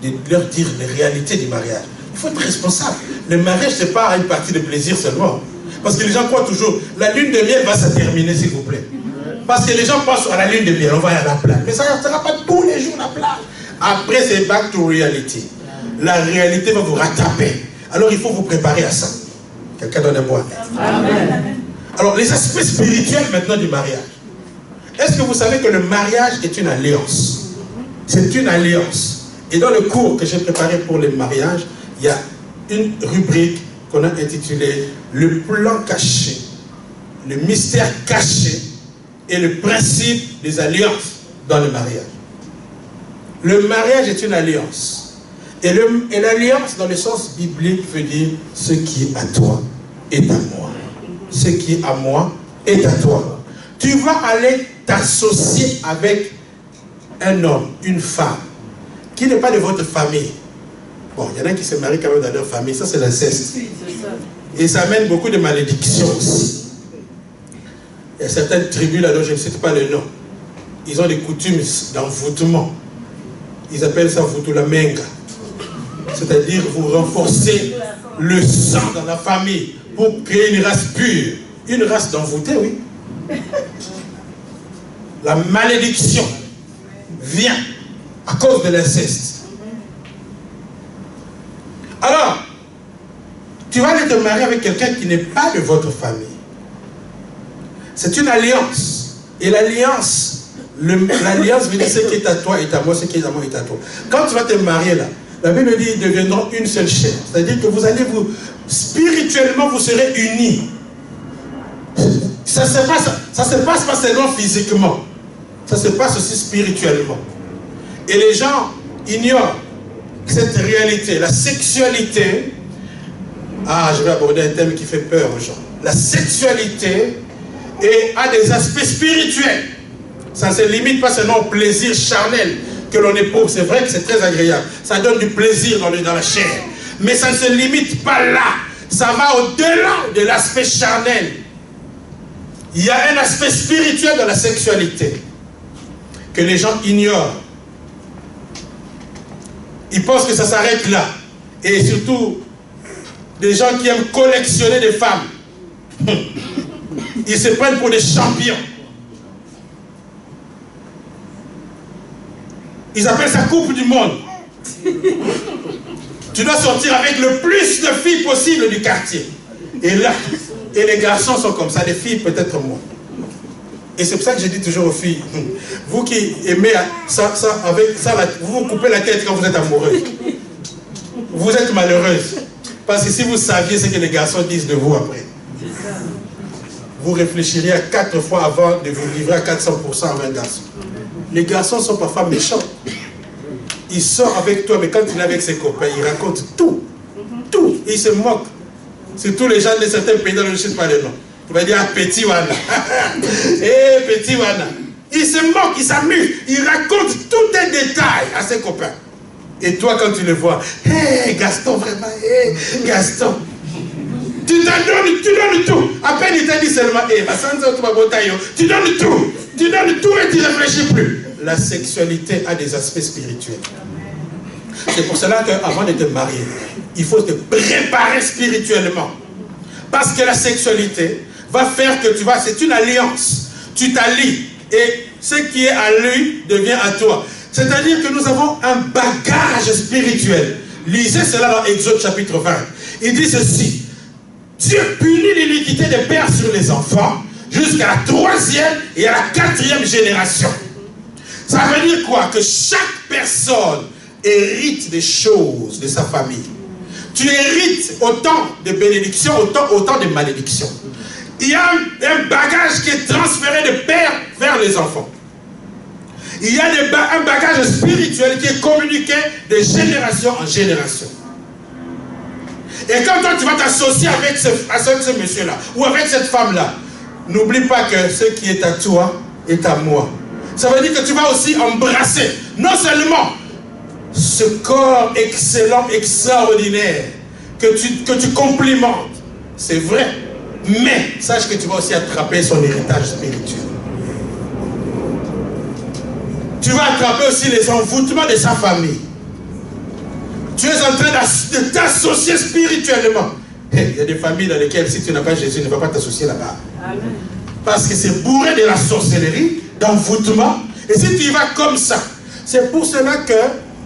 Speaker 1: de leur dire les réalités du mariage. Il faut être responsable. Le mariage, ce n'est pas une partie de plaisir seulement. Parce que les gens croient toujours, la lune de miel va se terminer, s'il vous plaît. Parce que les gens pensent à la lune de miel, on va aller à la plage. Mais ça ne sera pas tous les jours la plage. Après, c'est back to reality. La réalité va vous rattraper. Alors, il faut vous préparer à ça. Quelqu'un donne-moi. Amen. Alors, les aspects spirituels maintenant du mariage. Est-ce que vous savez que le mariage est une alliance? C'est une alliance. Et dans le cours que j'ai préparé pour le mariage, il y a une rubrique qu'on a intitulée « Le plan caché, le mystère caché et le principe des alliances dans le mariage ». Le mariage est une alliance. Et l'alliance, dans le sens biblique, veut dire ce qui est à toi est à moi. ce qui est à moi est à toi. Tu vas aller t'associer avec un homme, une femme, qui n'est pas de votre famille. Bon, il y en a qui se marient quand même dans leur famille, ça c'est l'inceste. Et ça amène beaucoup de malédictions aussi. Il y a certaines tribus là dont je ne cite pas le nom. Ils ont des coutumes d'envoûtement. Ils appellent ça Vutulamenga. C'est-à-dire vous renforcez le sang dans la famille pour créer une race pure. Une race d'envoûtés, oui. La malédiction vient à cause de l'inceste. Alors, tu vas aller te marier avec quelqu'un qui n'est pas de votre famille. C'est une alliance. Et l'alliance veut dire ce qui est à toi est à moi, ce qui est à moi est à toi. Quand tu vas te marier là, la Bible dit ils deviendront une seule chair. C'est-à-dire que vous allez spirituellement vous serez unis. Ça se passe pas seulement physiquement. Ça se passe aussi spirituellement. Et les gens ignorent cette réalité. La sexualité, je vais aborder un thème qui fait peur aux gens. La sexualité a des aspects spirituels. Ça ne se limite pas seulement au plaisir charnel que l'on éprouve. C'est vrai que c'est très agréable. Ça donne du plaisir dans la chair. Mais ça ne se limite pas là. Ça va au-delà de l'aspect charnel. Il y a un aspect spirituel dans la sexualité que les gens ignorent. Ils pensent que ça s'arrête là. Et surtout, des gens qui aiment collectionner des femmes. Ils se prennent pour des champions. Ils appellent ça coupe du monde. Tu dois sortir avec le plus de filles possible du quartier. Et là, les garçons sont comme ça, les filles peut-être moins. Et c'est pour ça que je dis toujours aux filles, vous qui aimez ça, vous vous coupez la tête quand vous êtes amoureuse. Vous êtes malheureuse. Parce que si vous saviez ce que les garçons disent de vous après, vous réfléchiriez à 4 fois avant de vous livrer à 400% à un garçon. Les garçons sont parfois méchants. Il sort avec toi, mais quand il est avec ses copains, il raconte tout. Tout. Il se moque. Surtout les gens de certains pays, je ne sais pas les noms. Il va dire, petit Wana. Petit Wana. Il se moque, il s'amuse. Il raconte tout un détail à ses copains. Et toi, quand tu le vois, Gaston, vraiment, Gaston. Tu donnes tout. À peine il t'a dit seulement, tu donnes tout. Tu donnes tout et tu ne réfléchis plus. La sexualité a des aspects spirituels. C'est pour cela qu'avant de te marier, il faut te préparer spirituellement. Parce que la sexualité va faire que c'est une alliance. Tu t'allies et ce qui est à lui devient à toi. C'est-à-dire que nous avons un bagage spirituel. Lisez cela dans Exode chapitre 20. Il dit ceci. Dieu punit l'iniquité des pères sur les enfants jusqu'à la 3e et à la 4e génération. Ça veut dire quoi? Que chaque personne hérite des choses de sa famille. Tu hérites autant de bénédictions, autant de malédictions. Il y a un bagage qui est transféré de père vers les enfants. Il y a un bagage spirituel qui est communiqué de génération en génération. Et quand toi tu vas t'associer avec ce monsieur-là, ou avec cette femme-là, n'oublie pas que ce qui est à toi est à moi. Ça veut dire que tu vas aussi embrasser, non seulement ce corps excellent, extraordinaire, que tu complimentes, c'est vrai, mais sache que tu vas aussi attraper son héritage spirituel. Tu vas attraper aussi les envoûtements de sa famille. Tu es en train de t'associer spirituellement. Il y a des familles dans lesquelles si tu n'as pas Jésus, ne vas pas t'associer là-bas. Parce que c'est bourré de la sorcellerie, d'envoûtement. Et si tu y vas comme ça, c'est pour cela que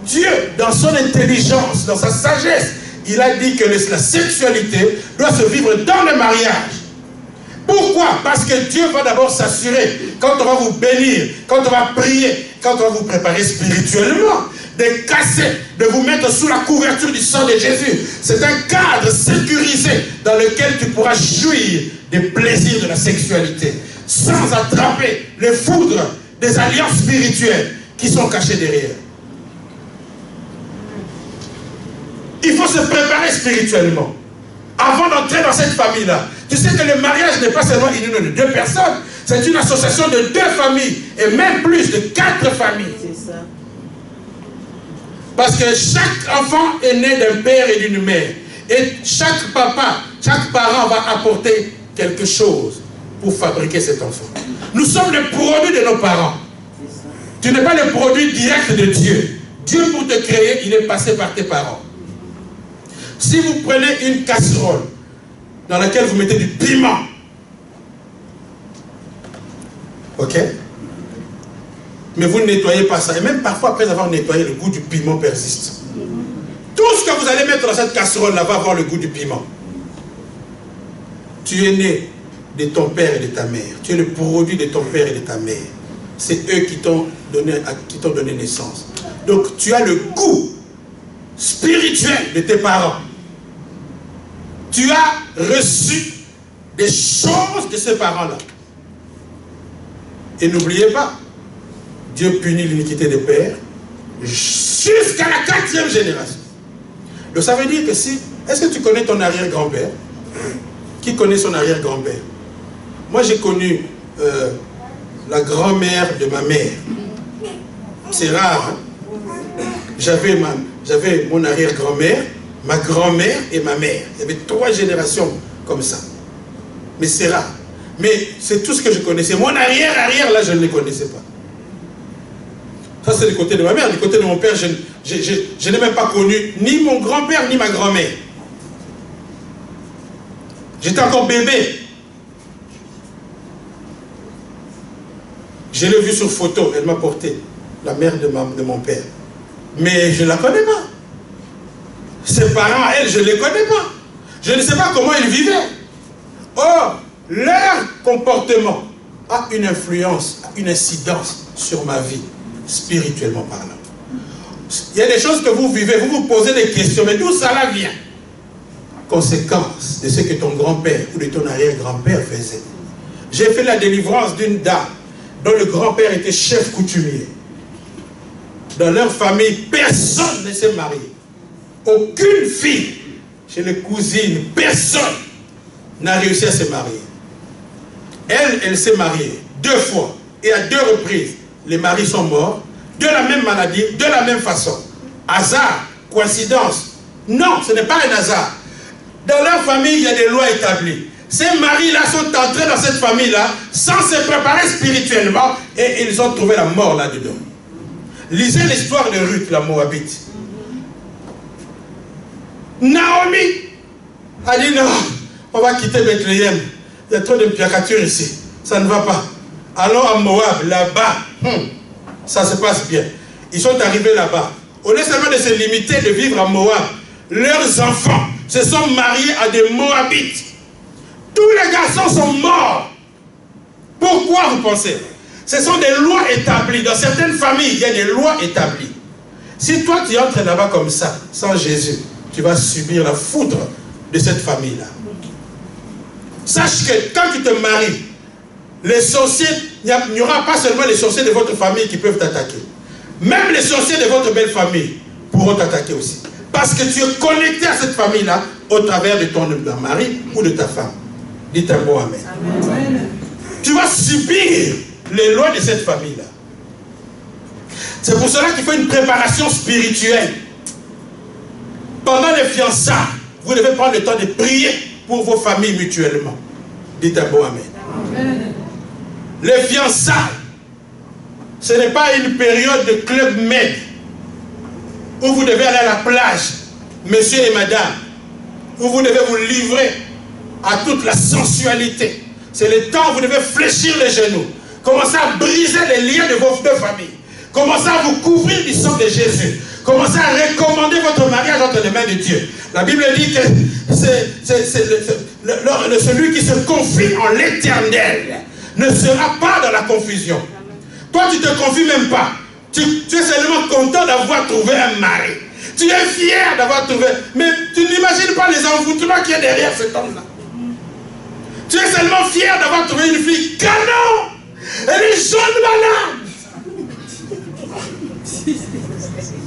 Speaker 1: Dieu, dans son intelligence, dans sa sagesse, il a dit que la sexualité doit se vivre dans le mariage. Pourquoi? Parce que Dieu va d'abord s'assurer, quand on va vous bénir, quand on va prier, quand on va vous préparer spirituellement, de casser, de vous mettre sous la couverture du sang de Jésus. C'est un cadre sécurisé dans lequel tu pourras jouir des plaisirs de la sexualité, sans attraper les foudres des alliances spirituelles qui sont cachées derrière. Il faut se préparer spirituellement. Avant d'entrer dans cette famille-là, Tu sais que le mariage n'est pas seulement une union de 2 personnes, c'est une association de 2 familles, et même plus de 4 familles.
Speaker 2: C'est ça.
Speaker 1: Parce que chaque enfant est né d'un père et d'une mère. Et chaque papa, chaque parent va apporter quelque chose pour fabriquer cet enfant. Nous sommes le produit de nos parents. Tu n'es pas le produit direct de Dieu. Dieu, pour te créer, il est passé par tes parents. Si vous prenez une casserole dans laquelle vous mettez du piment, ok? Mais vous ne nettoyez pas ça. Et même parfois, après avoir nettoyé, le goût du piment persiste. Tout ce que vous allez mettre dans cette casserole-là va avoir le goût du piment. Tu es né de ton père et de ta mère. Tu es le produit de ton père et de ta mère. C'est eux qui t'ont donné naissance. Donc, tu as le goût spirituel de tes parents. Tu as reçu des choses de ces parents-là. Et n'oubliez pas, Dieu punit l'iniquité des pères jusqu'à la 4e génération. Donc ça veut dire que si... Est-ce que tu connais ton arrière-grand-père? Qui connaît son arrière-grand-père? Moi j'ai connu la grand-mère de ma mère. C'est rare. Hein? J'avais mon arrière-grand-mère, ma grand-mère et ma mère. Il y avait 3 générations comme ça. Mais c'est rare. Mais c'est tout ce que je connaissais. Mon arrière-arrière, là, je ne les connaissais pas. Ça, c'est du côté de ma mère. Du côté de mon père, je n'ai même pas connu ni mon grand-père, ni ma grand-mère. J'étais encore bébé. Je l'ai vue sur photo. Elle m'a porté. La mère de mon père. Mais je ne la connais pas. Ses parents, elle, je ne les connais pas. Je ne sais pas comment ils vivaient. Or, leur comportement a une influence, une incidence sur ma vie, spirituellement parlant. Il y a des choses que vous vivez, vous vous posez des questions, mais d'où ça vient? Conséquence de ce que ton grand-père ou de ton arrière-grand-père faisait. J'ai fait la délivrance d'une dame dont le grand-père était chef coutumier. Dans leur famille, personne ne s'est marié. Aucune fille, chez les cousines, personne n'a réussi à se marier. Elle s'est mariée 2 fois. Et à 2 reprises, les maris sont morts, de la même maladie, de la même façon. Hasard, coïncidence? Non, ce n'est pas un hasard. Dans leur famille, il y a des lois établies. Ces maris-là sont entrés dans cette famille-là sans se préparer spirituellement et ils ont trouvé la mort là-dedans. Lisez l'histoire de Ruth, la Moabite. Naomi a dit non, on va quitter Bethléem. Il y a trop de piacatures ici. Ça ne va pas. Allons à Moab, là-bas. Ça se passe bien. Ils sont arrivés là-bas. Au lieu seulement de se limiter de vivre à Moab, leurs enfants se sont mariés à des Moabites. Tous les garçons sont morts. Pourquoi vous pensez? Ce sont des lois établies. Dans certaines familles, il y a des lois établies. Si toi tu entres là-bas comme ça, sans Jésus, tu vas subir la foudre de cette famille-là. Sache que quand tu te maries, les sorciers, il n'y aura pas seulement les sorciers de votre famille qui peuvent t'attaquer. Même les sorciers de votre belle famille pourront t'attaquer aussi. Parce que tu es connecté à cette famille-là au travers de ton mari ou de ta femme. Dites un mot amen. Amen. Tu vas subir les lois de cette famille-là. C'est pour cela qu'il faut une préparation spirituelle. Pendant les fiançailles, vous devez prendre le temps de prier pour vos familles mutuellement. Dites un mot amen. Amen. Les fiançailles, ce n'est pas une période de club med où vous devez aller à la plage, monsieur et madame, où vous devez vous livrer à toute la sensualité. C'est le temps où vous devez fléchir les genoux, commencer à briser les liens de vos 2 familles, commencer à vous couvrir du sang de Jésus, commencez à recommander votre mariage entre les mains de Dieu. La Bible dit que celui qui se confie en l'Éternel ne sera pas dans la confusion. Toi, tu ne te confies même pas. Tu es seulement content d'avoir trouvé un mari. Tu es fier d'avoir trouvé... Mais tu n'imagines pas les envoûtements qu'il y a derrière cet homme-là. Tu es seulement fier d'avoir trouvé une fille canon. Elle est jaune banane.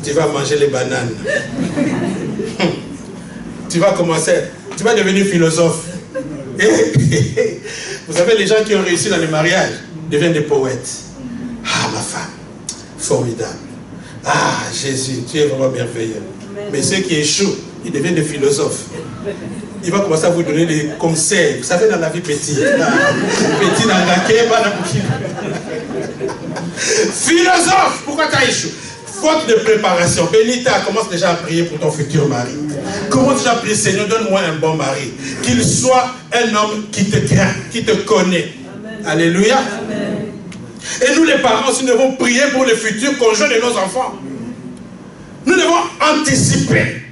Speaker 1: Tu vas manger les bananes. Tu vas commencer, tu vas devenir philosophe. Et Et vous savez, les gens qui ont réussi dans les mariages deviennent des poètes. Ah, ma femme, formidable. Ah, Jésus, tu es vraiment merveilleux. Mais ceux qui échouent, ils deviennent des philosophes. Il va commencer à vous donner des conseils. Vous savez, dans la vie petite, petit dans la philosophe, pourquoi tu as échoué? Faute de préparation. Benita, commence déjà à prier pour ton futur mari. Commence déjà à prier, Seigneur, donne-moi un bon mari. Qu'il soit un homme qui te craint, qui te connaît. Amen. Alléluia. Amen. Et nous les parents aussi, nous devons prier pour le futur conjoint de nos enfants. Nous devons anticiper.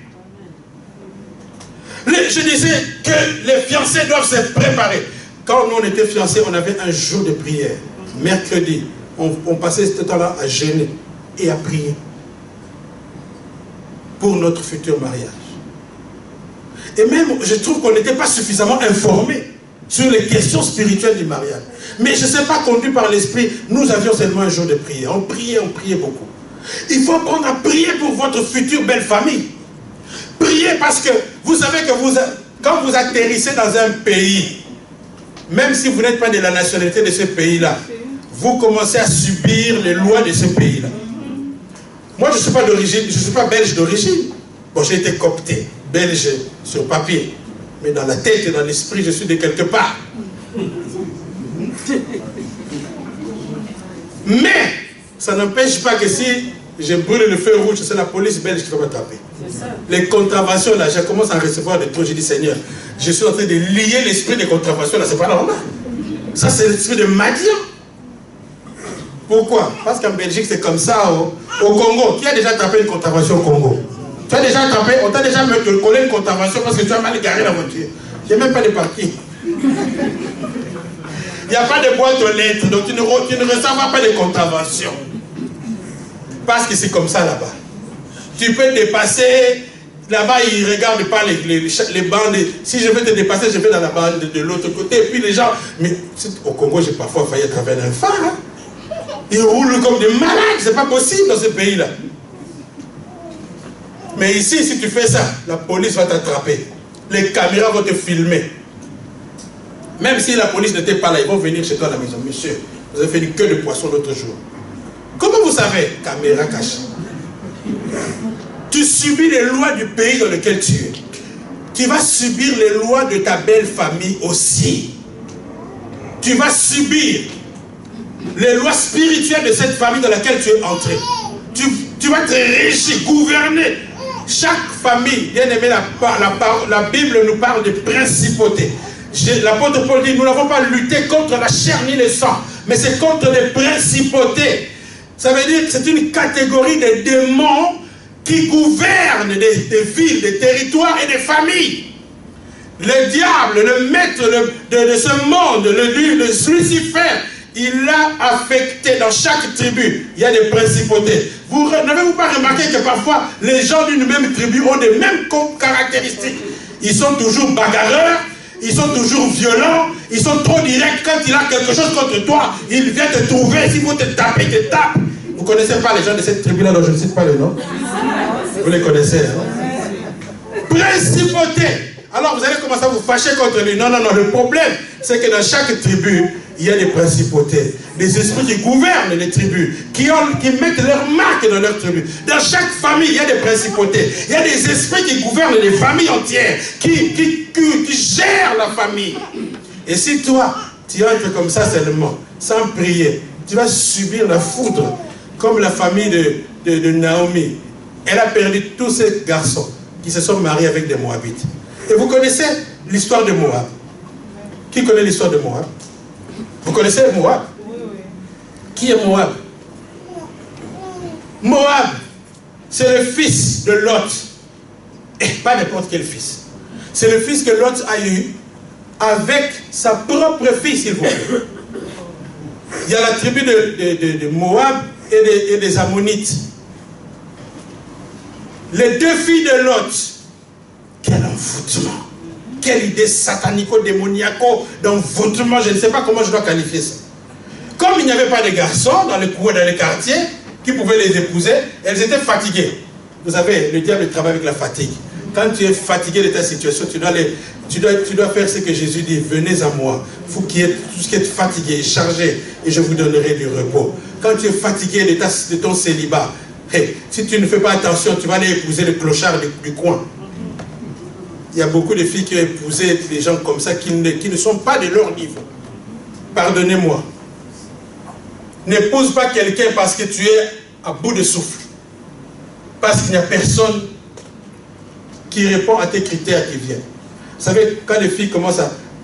Speaker 1: Je disais que les fiancés doivent se préparer. Quand nous on était fiancés, on avait un jour de prière. Mercredi, on passait ce temps-là à jeûner et à prier pour notre futur mariage. Et même, je trouve qu'on n'était pas suffisamment informés sur les questions spirituelles du mariage. Mais je ne sais pas, conduit par l'esprit, nous avions seulement un jour de prière. On priait beaucoup. Il faut apprendre à prier pour votre future belle famille. Priez parce que vous savez que quand vous atterrissez dans un pays, même si vous n'êtes pas de la nationalité de ce pays-là, vous commencez à subir les lois de ce pays-là. Moi, je ne suis pas d'origine, je ne suis pas belge d'origine. Bon, j'ai été copté, belge sur papier. Mais dans la tête et dans l'esprit, je suis de quelque part. Mais, ça n'empêche pas que si je brûle le feu rouge, c'est la police belge qui va m'attraper. Les contraventions, là, je commence à recevoir des trucs. Je dis, Seigneur, je suis en train de lier l'esprit des contraventions, là, c'est pas normal. Ça, c'est l'esprit de Madian. Pourquoi? Parce qu'en Belgique, c'est comme ça. Au Congo, qui a déjà attrapé une contravention au Congo? Tu as déjà attrapé, on t'a déjà collé une contravention parce que tu as mal garé la voiture. Il n'y a même pas de parking. Il n'y a pas de boîte aux lettres, donc tu ne recevras pas de contravention. Parce que c'est comme ça là-bas. Tu peux dépasser, là-bas ils ne regardent pas les bandes. Si je veux te dépasser, je vais dans la bande de l'autre côté. Et puis les gens, mais au Congo, j'ai parfois failli à travers un phare. Hein. Ils roulent comme des malades, c'est pas possible dans ce pays-là. Mais ici, si tu fais ça, la police va t'attraper. Les caméras vont te filmer. Même si la police n'était pas là, ils vont venir chez toi à la maison. Monsieur, vous avez fait une queue de poisson l'autre jour. Comment vous savez? Caméra cachée. Tu subis les lois du pays dans lequel tu es. Tu vas subir les lois de ta belle famille aussi. Tu vas subir les lois spirituelles de cette famille dans laquelle tu es entré. Tu vas te régir, gouverner. Chaque famille, bien aimé, la Bible nous parle de principauté. L'apôtre Paul dit, nous n'avons pas lutté contre la chair ni le sang, mais c'est contre les principautés. Ça veut dire que c'est une catégorie de démons qui gouvernent des villes, des territoires et des familles. Le diable, le maître de ce monde, le Lucifer, il a affecté dans chaque tribu. Il y a des principautés. Vous n'avez-vous pas remarqué que parfois les gens d'une même tribu ont les mêmes caractéristiques? Ils sont toujours bagarreurs, ils sont toujours violents, ils sont trop directs. Quand il a quelque chose contre toi, il vient te trouver. S'il faut te taper, il te tape. Vous ne connaissez pas les gens de cette tribu-là dont je ne cite pas le nom? Vous les connaissez, hein? Principauté. Alors vous allez commencer à vous fâcher contre lui. Non, non, non. Le problème, c'est que dans chaque tribu, il y a des principautés. Des esprits qui gouvernent les tribus, qui mettent leur marque dans leur tribu. Dans chaque famille, il y a des principautés. Il y a des esprits qui gouvernent les familles entières, qui gèrent la famille. Et si toi, tu entres comme ça seulement, sans prier, tu vas subir la foudre, comme la famille de Naomi. Elle a perdu tous ces garçons qui se sont mariés avec des Moabites. Et vous connaissez l'histoire de Moab? Qui connaît l'histoire de Moab? Vous connaissez Moab? Oui, oui. Qui est Moab? Moab, c'est le fils de Lot. Et pas n'importe quel fils. C'est le fils que Lot a eu avec sa propre fille, s'il vous plaît. Il y a la tribu de Moab et des Ammonites. Les deux filles de Lot. Quel envoûtement! Quelle idée satanico-démoniaco d'envoûtement, je ne sais pas comment je dois qualifier ça. Comme il n'y avait pas de garçons dans les cours, dans les quartiers, qui pouvaient les épouser, elles étaient fatiguées. Vous savez, le diable travaille avec la fatigue. Quand tu es fatigué de ta situation, tu dois faire ce que Jésus dit. Venez à moi. Vous qui êtes tous qui êtes fatigués et chargés, et je vous donnerai du repos. Quand tu es fatigué de ton célibat, hey, si tu ne fais pas attention, tu vas aller épouser le clochard du coin. Il y a beaucoup de filles qui ont épousé des gens comme ça qui ne sont pas de leur niveau. Pardonnez-moi. N'épouse pas quelqu'un parce que tu es à bout de souffle. Parce qu'il n'y a personne qui répond à tes critères qui viennent. Vous savez, quand les filles commencent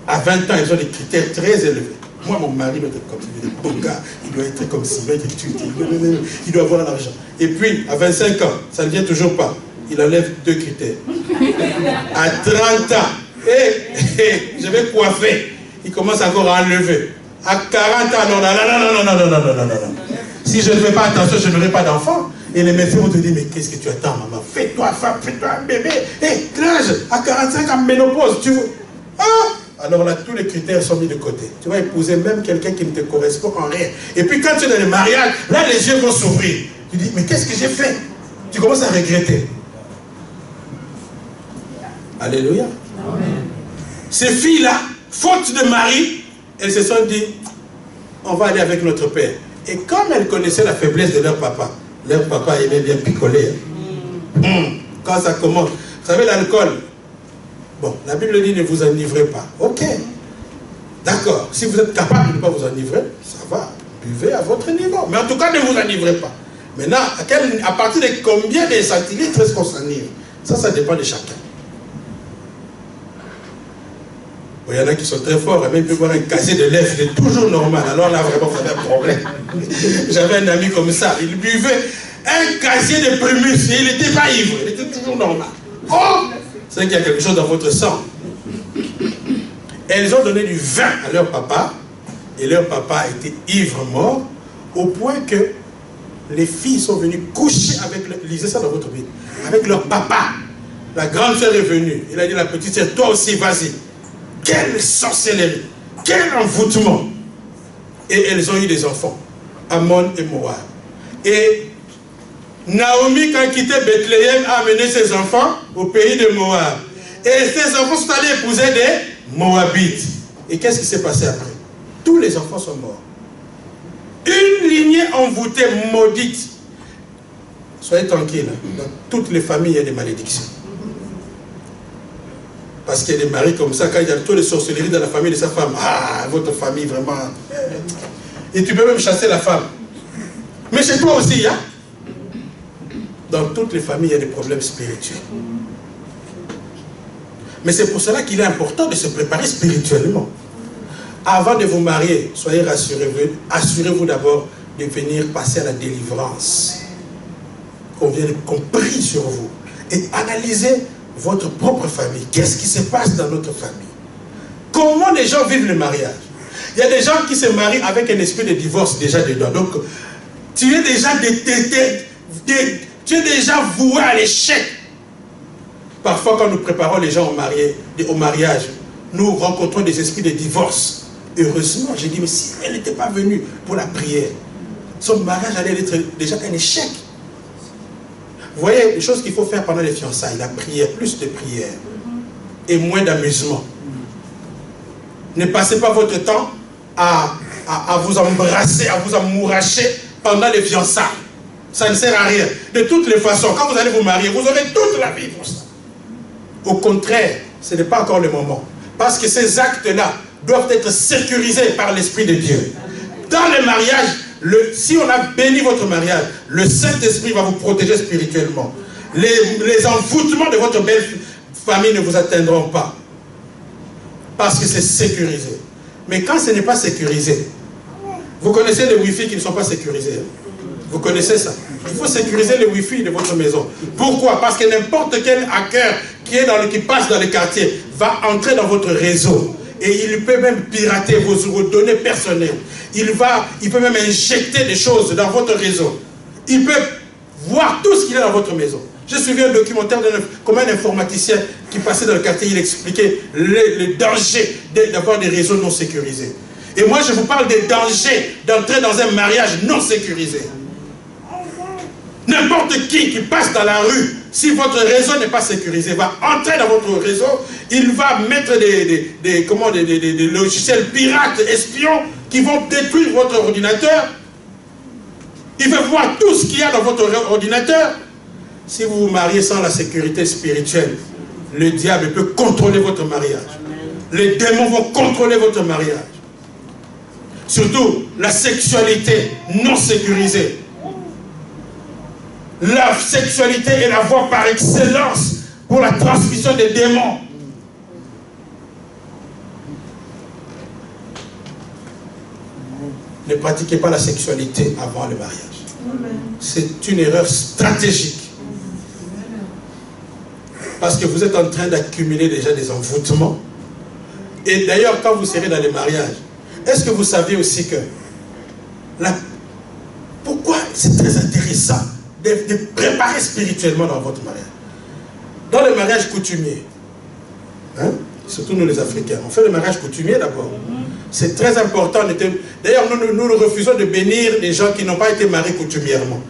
Speaker 1: à 20 ans, elles ont des critères très élevés. Moi, mon mari doit être comme ça, il est bon gars, il doit être comme ça, il doit être étudié, il doit avoir l'argent. Et puis, à 25 ans, ça ne vient toujours pas. Il enlève 2 critères. À 30 ans, je vais coiffer. Il commence encore à enlever. À 40 ans, non. Si je ne fais pas attention, je n'aurai pas d'enfant. Et les médecins vont te dire, mais qu'est-ce que tu attends, maman? Fais-toi femme, fais-toi un bébé. Hé, l'âge, à 45 ans, ménopause, tu veux... Ah! Alors là, tous les critères sont mis de côté. Tu vas épouser même quelqu'un qui ne te correspond en rien. Et puis quand tu es dans le mariage, là, les yeux vont s'ouvrir. Tu dis, mais qu'est-ce que j'ai fait? Tu commences à regretter. Alléluia. Amen. Ces filles-là, faute de mari, elles se sont dit, on va aller avec notre père. Et comme elles connaissaient la faiblesse de leur papa aimait bien picoler. Quand ça commence, vous savez, l'alcool, bon, la Bible dit ne vous enivrez pas. Ok, d'accord. Si vous êtes capable de ne pas vous enivrer, ça va, buvez à votre niveau. Mais en tout cas, ne vous enivrez pas. Maintenant, à partir de combien de centilitres est-ce qu'on s'enivre? Ça dépend de chacun. Il y en a qui sont très forts, et même peut boire un casier de lèvres, il est toujours normal. Alors là, vraiment, ça fait un problème. J'avais un ami comme ça, il buvait un casier de Primus, et il n'était pas ivre, il était toujours normal. Oh! C'est qu'il y a quelque chose dans votre sang. Et elles ont donné du vin à leur papa, et leur papa était ivre mort, au point que les filles sont venues coucher avec, lisez ça dans votre Bible, avec leur papa. La grande sœur est venue, il a dit à la petite sœur, toi aussi, vas-y. Quelle sorcellerie, quel envoûtement. Et elles ont eu des enfants, Ammon et Moab. Et Naomi, quand elle quittait Bethléem, a amené ses enfants au pays de Moab. Et ses enfants sont allés épouser des Moabites. Et qu'est-ce qui s'est passé après? Tous les enfants sont morts. Une lignée envoûtée, maudite. Soyez tranquilles, dans toutes les familles, il y a des malédictions. Parce qu'il y a des maris comme ça, quand il y a trop de sorcellerie dans la famille de sa femme, ah, votre famille vraiment... Et tu peux même chasser la femme. Mais chez toi aussi, hein? Dans toutes les familles, il y a des problèmes spirituels. Mais c'est pour cela qu'il est important de se préparer spirituellement. Avant de vous marier, soyez rassurés-vous, assurez-vous d'abord de venir passer à la délivrance. Qu'on prie sur vous. Et analysez votre propre famille. Qu'est-ce qui se passe dans notre famille? Comment les gens vivent le mariage? Il y a des gens qui se marient avec un esprit de divorce déjà dedans. Donc, tu es déjà tu es déjà voué à l'échec. Parfois, quand nous préparons les gens au mariage, nous rencontrons des esprits de divorce. Heureusement, j'ai dit, mais si elle n'était pas venue pour la prière, son mariage allait être déjà un échec. Vous voyez, les choses qu'il faut faire pendant les fiançailles, la prière, plus de prière et moins d'amusement. Ne passez pas votre temps à vous embrasser, à vous amouracher pendant les fiançailles. Ça ne sert à rien. De toutes les façons, quand vous allez vous marier, vous aurez toute la vie pour ça. Au contraire, ce n'est pas encore le moment. Parce que ces actes-là doivent être sécurisés par l'Esprit de Dieu. Dans le mariage, si on a béni votre mariage, le Saint-Esprit va vous protéger spirituellement. Les envoûtements de votre belle famille ne vous atteindront pas. Parce que c'est sécurisé. Mais quand ce n'est pas sécurisé, vous connaissez les Wi-Fi qui ne sont pas sécurisés. Vous connaissez ça? Il faut sécuriser le Wi-Fi de votre maison. Pourquoi? Parce que n'importe quel hacker qui passe dans le quartier va entrer dans votre réseau. Et il peut même pirater vos données personnelles. Il peut même injecter des choses dans votre réseau. Il peut voir tout ce qu'il y a dans votre maison. J'ai suivi un documentaire comme un informaticien qui passait dans le quartier. Il expliquait le danger d'avoir des réseaux non sécurisés. Et moi, je vous parle des dangers d'entrer dans un mariage non sécurisé. N'importe qui passe dans la rue, si votre réseau n'est pas sécurisé, va entrer dans votre réseau, il va mettre des logiciels pirates, espions, qui vont détruire votre ordinateur. Il veut voir tout ce qu'il y a dans votre ordinateur. Si vous vous mariez sans la sécurité spirituelle, le diable peut contrôler votre mariage. Les démons vont contrôler votre mariage. Surtout la sexualité non sécurisée. La sexualité est la voie par excellence pour la transmission des démons. Ne pratiquez pas la sexualité avant le mariage. C'est une erreur stratégique. Parce que vous êtes en train d'accumuler déjà des envoûtements. Et d'ailleurs, quand vous serez dans les mariages, est-ce que vous savez aussi que pourquoi c'est très intéressant de préparer spirituellement dans votre mariage? Dans le mariage coutumier, hein, surtout nous les Africains, on fait le mariage coutumier d'abord. C'est très important. D'ailleurs, nous refusons de bénir les gens qui n'ont pas été mariés coutumièrement.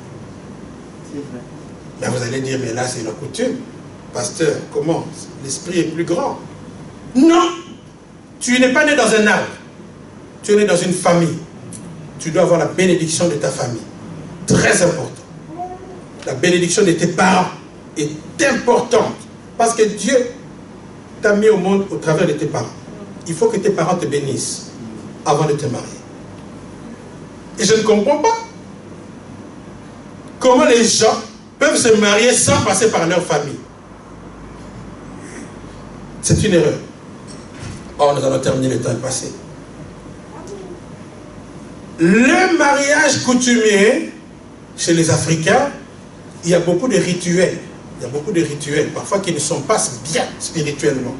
Speaker 1: Mais vous allez dire, mais là c'est la coutume. Pasteur, comment? L'esprit est plus grand. Non! Tu n'es pas né dans un arbre. Tu es né dans une famille. Tu dois avoir la bénédiction de ta famille. Très important. La bénédiction de tes parents est importante. Parce que Dieu t'a mis au monde au travers de tes parents. Il faut que tes parents te bénissent avant de te marier. Et je ne comprends pas comment les gens peuvent se marier sans passer par leur famille. C'est une erreur. Or, nous allons terminer le temps passé. Le mariage coutumier, chez les Africains, il y a beaucoup de rituels. Il y a beaucoup de rituels, parfois qui ne sont pas bien spirituellement.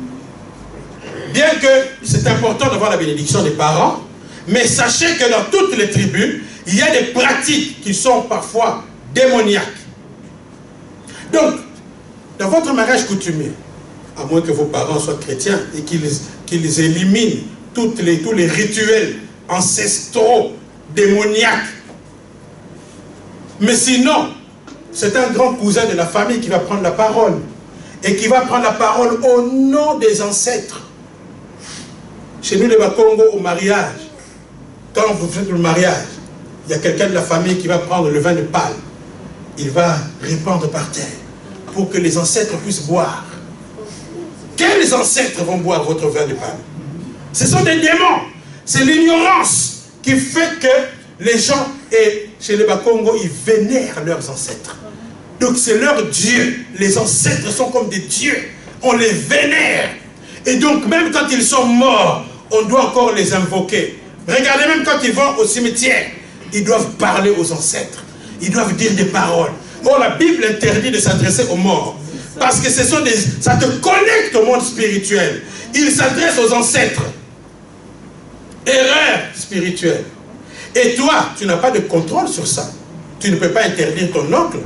Speaker 1: Bien que c'est important d'avoir la bénédiction des parents, mais sachez que dans toutes les tribus, il y a des pratiques qui sont parfois démoniaques. Donc, dans votre mariage coutumier, à moins que vos parents soient chrétiens et qu'ils éliminent tous les rituels ancestraux, démoniaques. Mais sinon, c'est un grand cousin de la famille qui va prendre la parole. Et qui va prendre la parole au nom des ancêtres. Chez nous, les Bakongo, au mariage, quand vous faites le mariage, il y a quelqu'un de la famille qui va prendre le vin de palme. Il va répandre par terre pour que les ancêtres puissent boire. Quels ancêtres vont boire votre vin de palme? Ce sont des démons. C'est l'ignorance qui fait que les gens, et chez les Bakongo, ils vénèrent leurs ancêtres. Donc c'est leur Dieu. Les ancêtres sont comme des dieux. On les vénère. Et donc même quand ils sont morts, on doit encore les invoquer. Regardez, même quand ils vont au cimetière, ils doivent parler aux ancêtres. Ils doivent dire des paroles. Or la Bible interdit de s'adresser aux morts. Parce que ça te connecte au monde spirituel. Il s'adresse aux ancêtres. Erreur spirituelle. Et toi, tu n'as pas de contrôle sur ça. Tu ne peux pas interdire ton oncle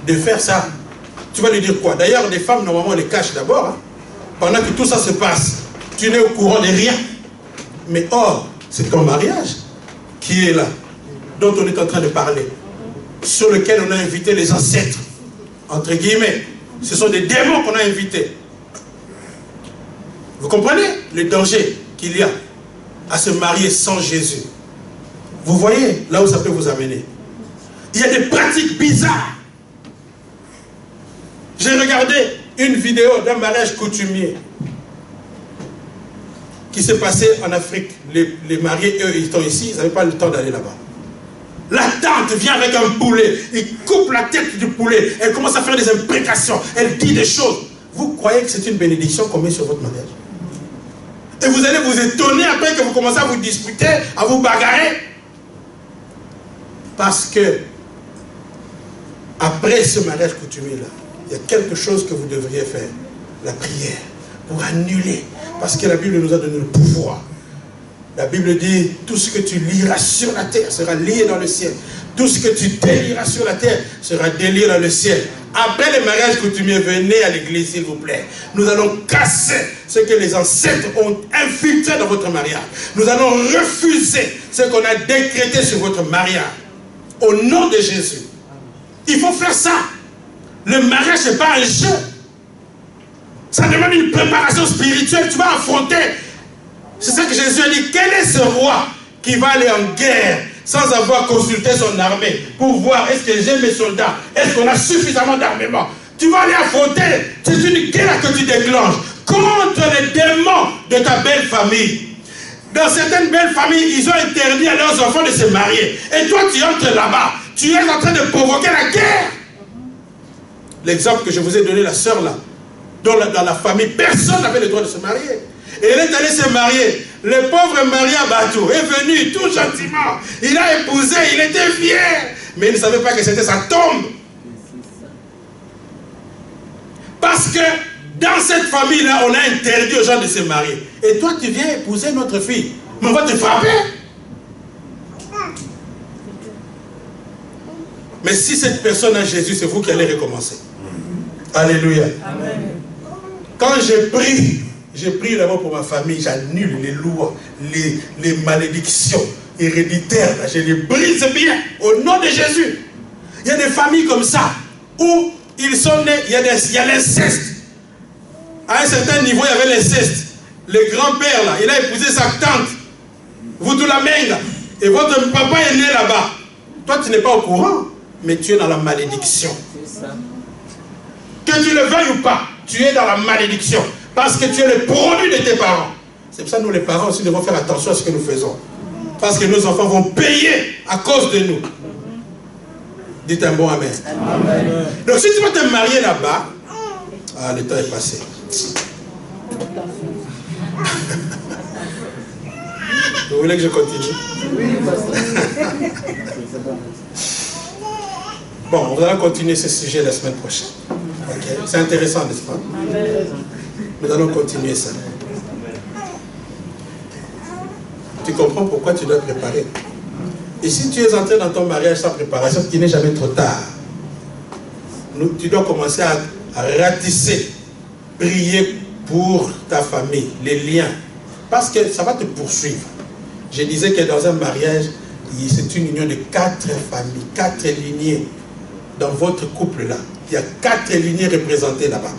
Speaker 1: de faire ça. Tu vas lui dire quoi? D'ailleurs, les femmes, normalement, on les cachent d'abord. Hein. Pendant que tout ça se passe, tu n'es au courant de rien. Mais or, c'est ton mariage qui est là, dont on est en train de parler, sur lequel on a invité les ancêtres, entre guillemets. Ce sont des démons qu'on a invités. Vous comprenez le danger qu'il y a à se marier sans Jésus? Vous voyez là où ça peut vous amener. Il y a des pratiques bizarres. J'ai regardé une vidéo d'un mariage coutumier qui s'est passé en Afrique. Les mariés, eux, ils sont ici, ils n'avaient pas le temps d'aller là-bas. La tante vient avec un poulet, il coupe la tête du poulet, elle commence à faire des imprécations, elle dit des choses. Vous croyez que c'est une bénédiction qu'on met sur votre mariage? Et vous allez vous étonner après que vous commencez à vous disputer, à vous bagarrer. Parce que, après ce mariage coutumier-là, il y a quelque chose que vous devriez faire. La prière, pour annuler. Parce que la Bible nous a donné le pouvoir. La Bible dit, tout ce que tu liras sur la terre sera lié dans le ciel. Tout ce que tu délieras sur la terre sera délié dans le ciel. Après le mariage coutumier, venez à l'église, s'il vous plaît. Nous allons casser ce que les ancêtres ont infiltré dans votre mariage. Nous allons refuser ce qu'on a décrété sur votre mariage. Au nom de Jésus. Il faut faire ça. Le mariage, ce n'est pas un jeu. Ça demande une préparation spirituelle. Tu vas affronter. C'est ça que Jésus a dit. Quel est ce roi qui va aller en guerre sans avoir consulté son armée pour voir est-ce que j'ai mes soldats, est-ce qu'on a suffisamment d'armement? Tu vas aller affronter. C'est une guerre que tu déclenches contre les démons de ta belle famille. Dans certaines belles familles, ils ont interdit à leurs enfants de se marier. Et toi, tu entres là-bas. Tu es en train de provoquer la guerre. L'exemple que je vous ai donné, la sœur là, dans la famille, personne n'avait le droit de se marier. Et elle est allée se marier. Le pauvre Maria Batou est venu tout gentiment. Il a épousé, il était fier. Mais il ne savait pas que c'était sa tombe. Parce que dans cette famille-là, on a interdit aux gens de se marier. Et toi, tu viens épouser notre fille. Mais on va te frapper. Mais si cette personne a Jésus, c'est vous qui allez recommencer. Alléluia. Amen. Quand j'ai prié d'abord pour ma famille, j'annule les lois, les malédictions héréditaires. Je les brise bien au nom de Jésus. Il y a des familles comme ça où ils sont nés, il y a l'inceste. À un certain niveau, il y avait l'inceste. Le grand-père, là, il a épousé sa tante. Vous tous la main, et votre papa est né là-bas. Toi, tu n'es pas au courant, mais tu es dans la malédiction. Que tu le veuilles ou pas, tu es dans la malédiction. Parce que tu es le produit de tes parents. C'est pour ça que nous, les parents aussi, devons faire attention à ce que nous faisons. Parce que nos enfants vont payer à cause de nous. Dites un bon amen. Amen. Donc si tu vas te marier là-bas, le temps est passé. Vous voulez que je continue? Oui, bon, on va continuer ce sujet la semaine prochaine. Okay. C'est intéressant, n'est-ce pas? Nous allons continuer ça. Tu comprends pourquoi tu dois préparer. Et si tu es entré dans ton mariage sans préparation, il n'est jamais trop tard. Tu dois commencer à ratisser, prier pour ta famille, les liens. Parce que ça va te poursuivre. Je disais que dans un mariage, c'est une union de 4 familles, 4 lignées. Dans votre couple-là, il y a 4 lignées représentées là-bas.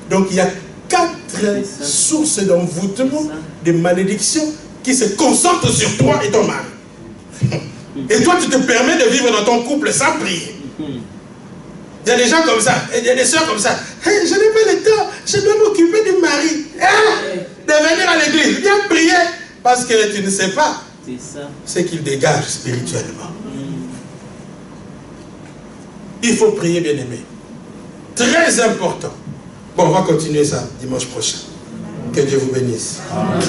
Speaker 1: Donc il y a 4 sources d'envoûtement, de malédiction qui se concentrent sur toi et ton mari. Et toi, tu te permets de vivre dans ton couple sans prier. Il y a des gens comme ça, il y a des soeurs comme ça. Hey, je n'ai pas le temps, je dois m'occuper du mari. De venir à l'église, viens prier. Parce que tu ne sais pas ce qu'il dégage spirituellement. Il faut prier, bien-aimé. Très important. Bon, on va continuer ça dimanche prochain. Que Dieu vous bénisse. Amen.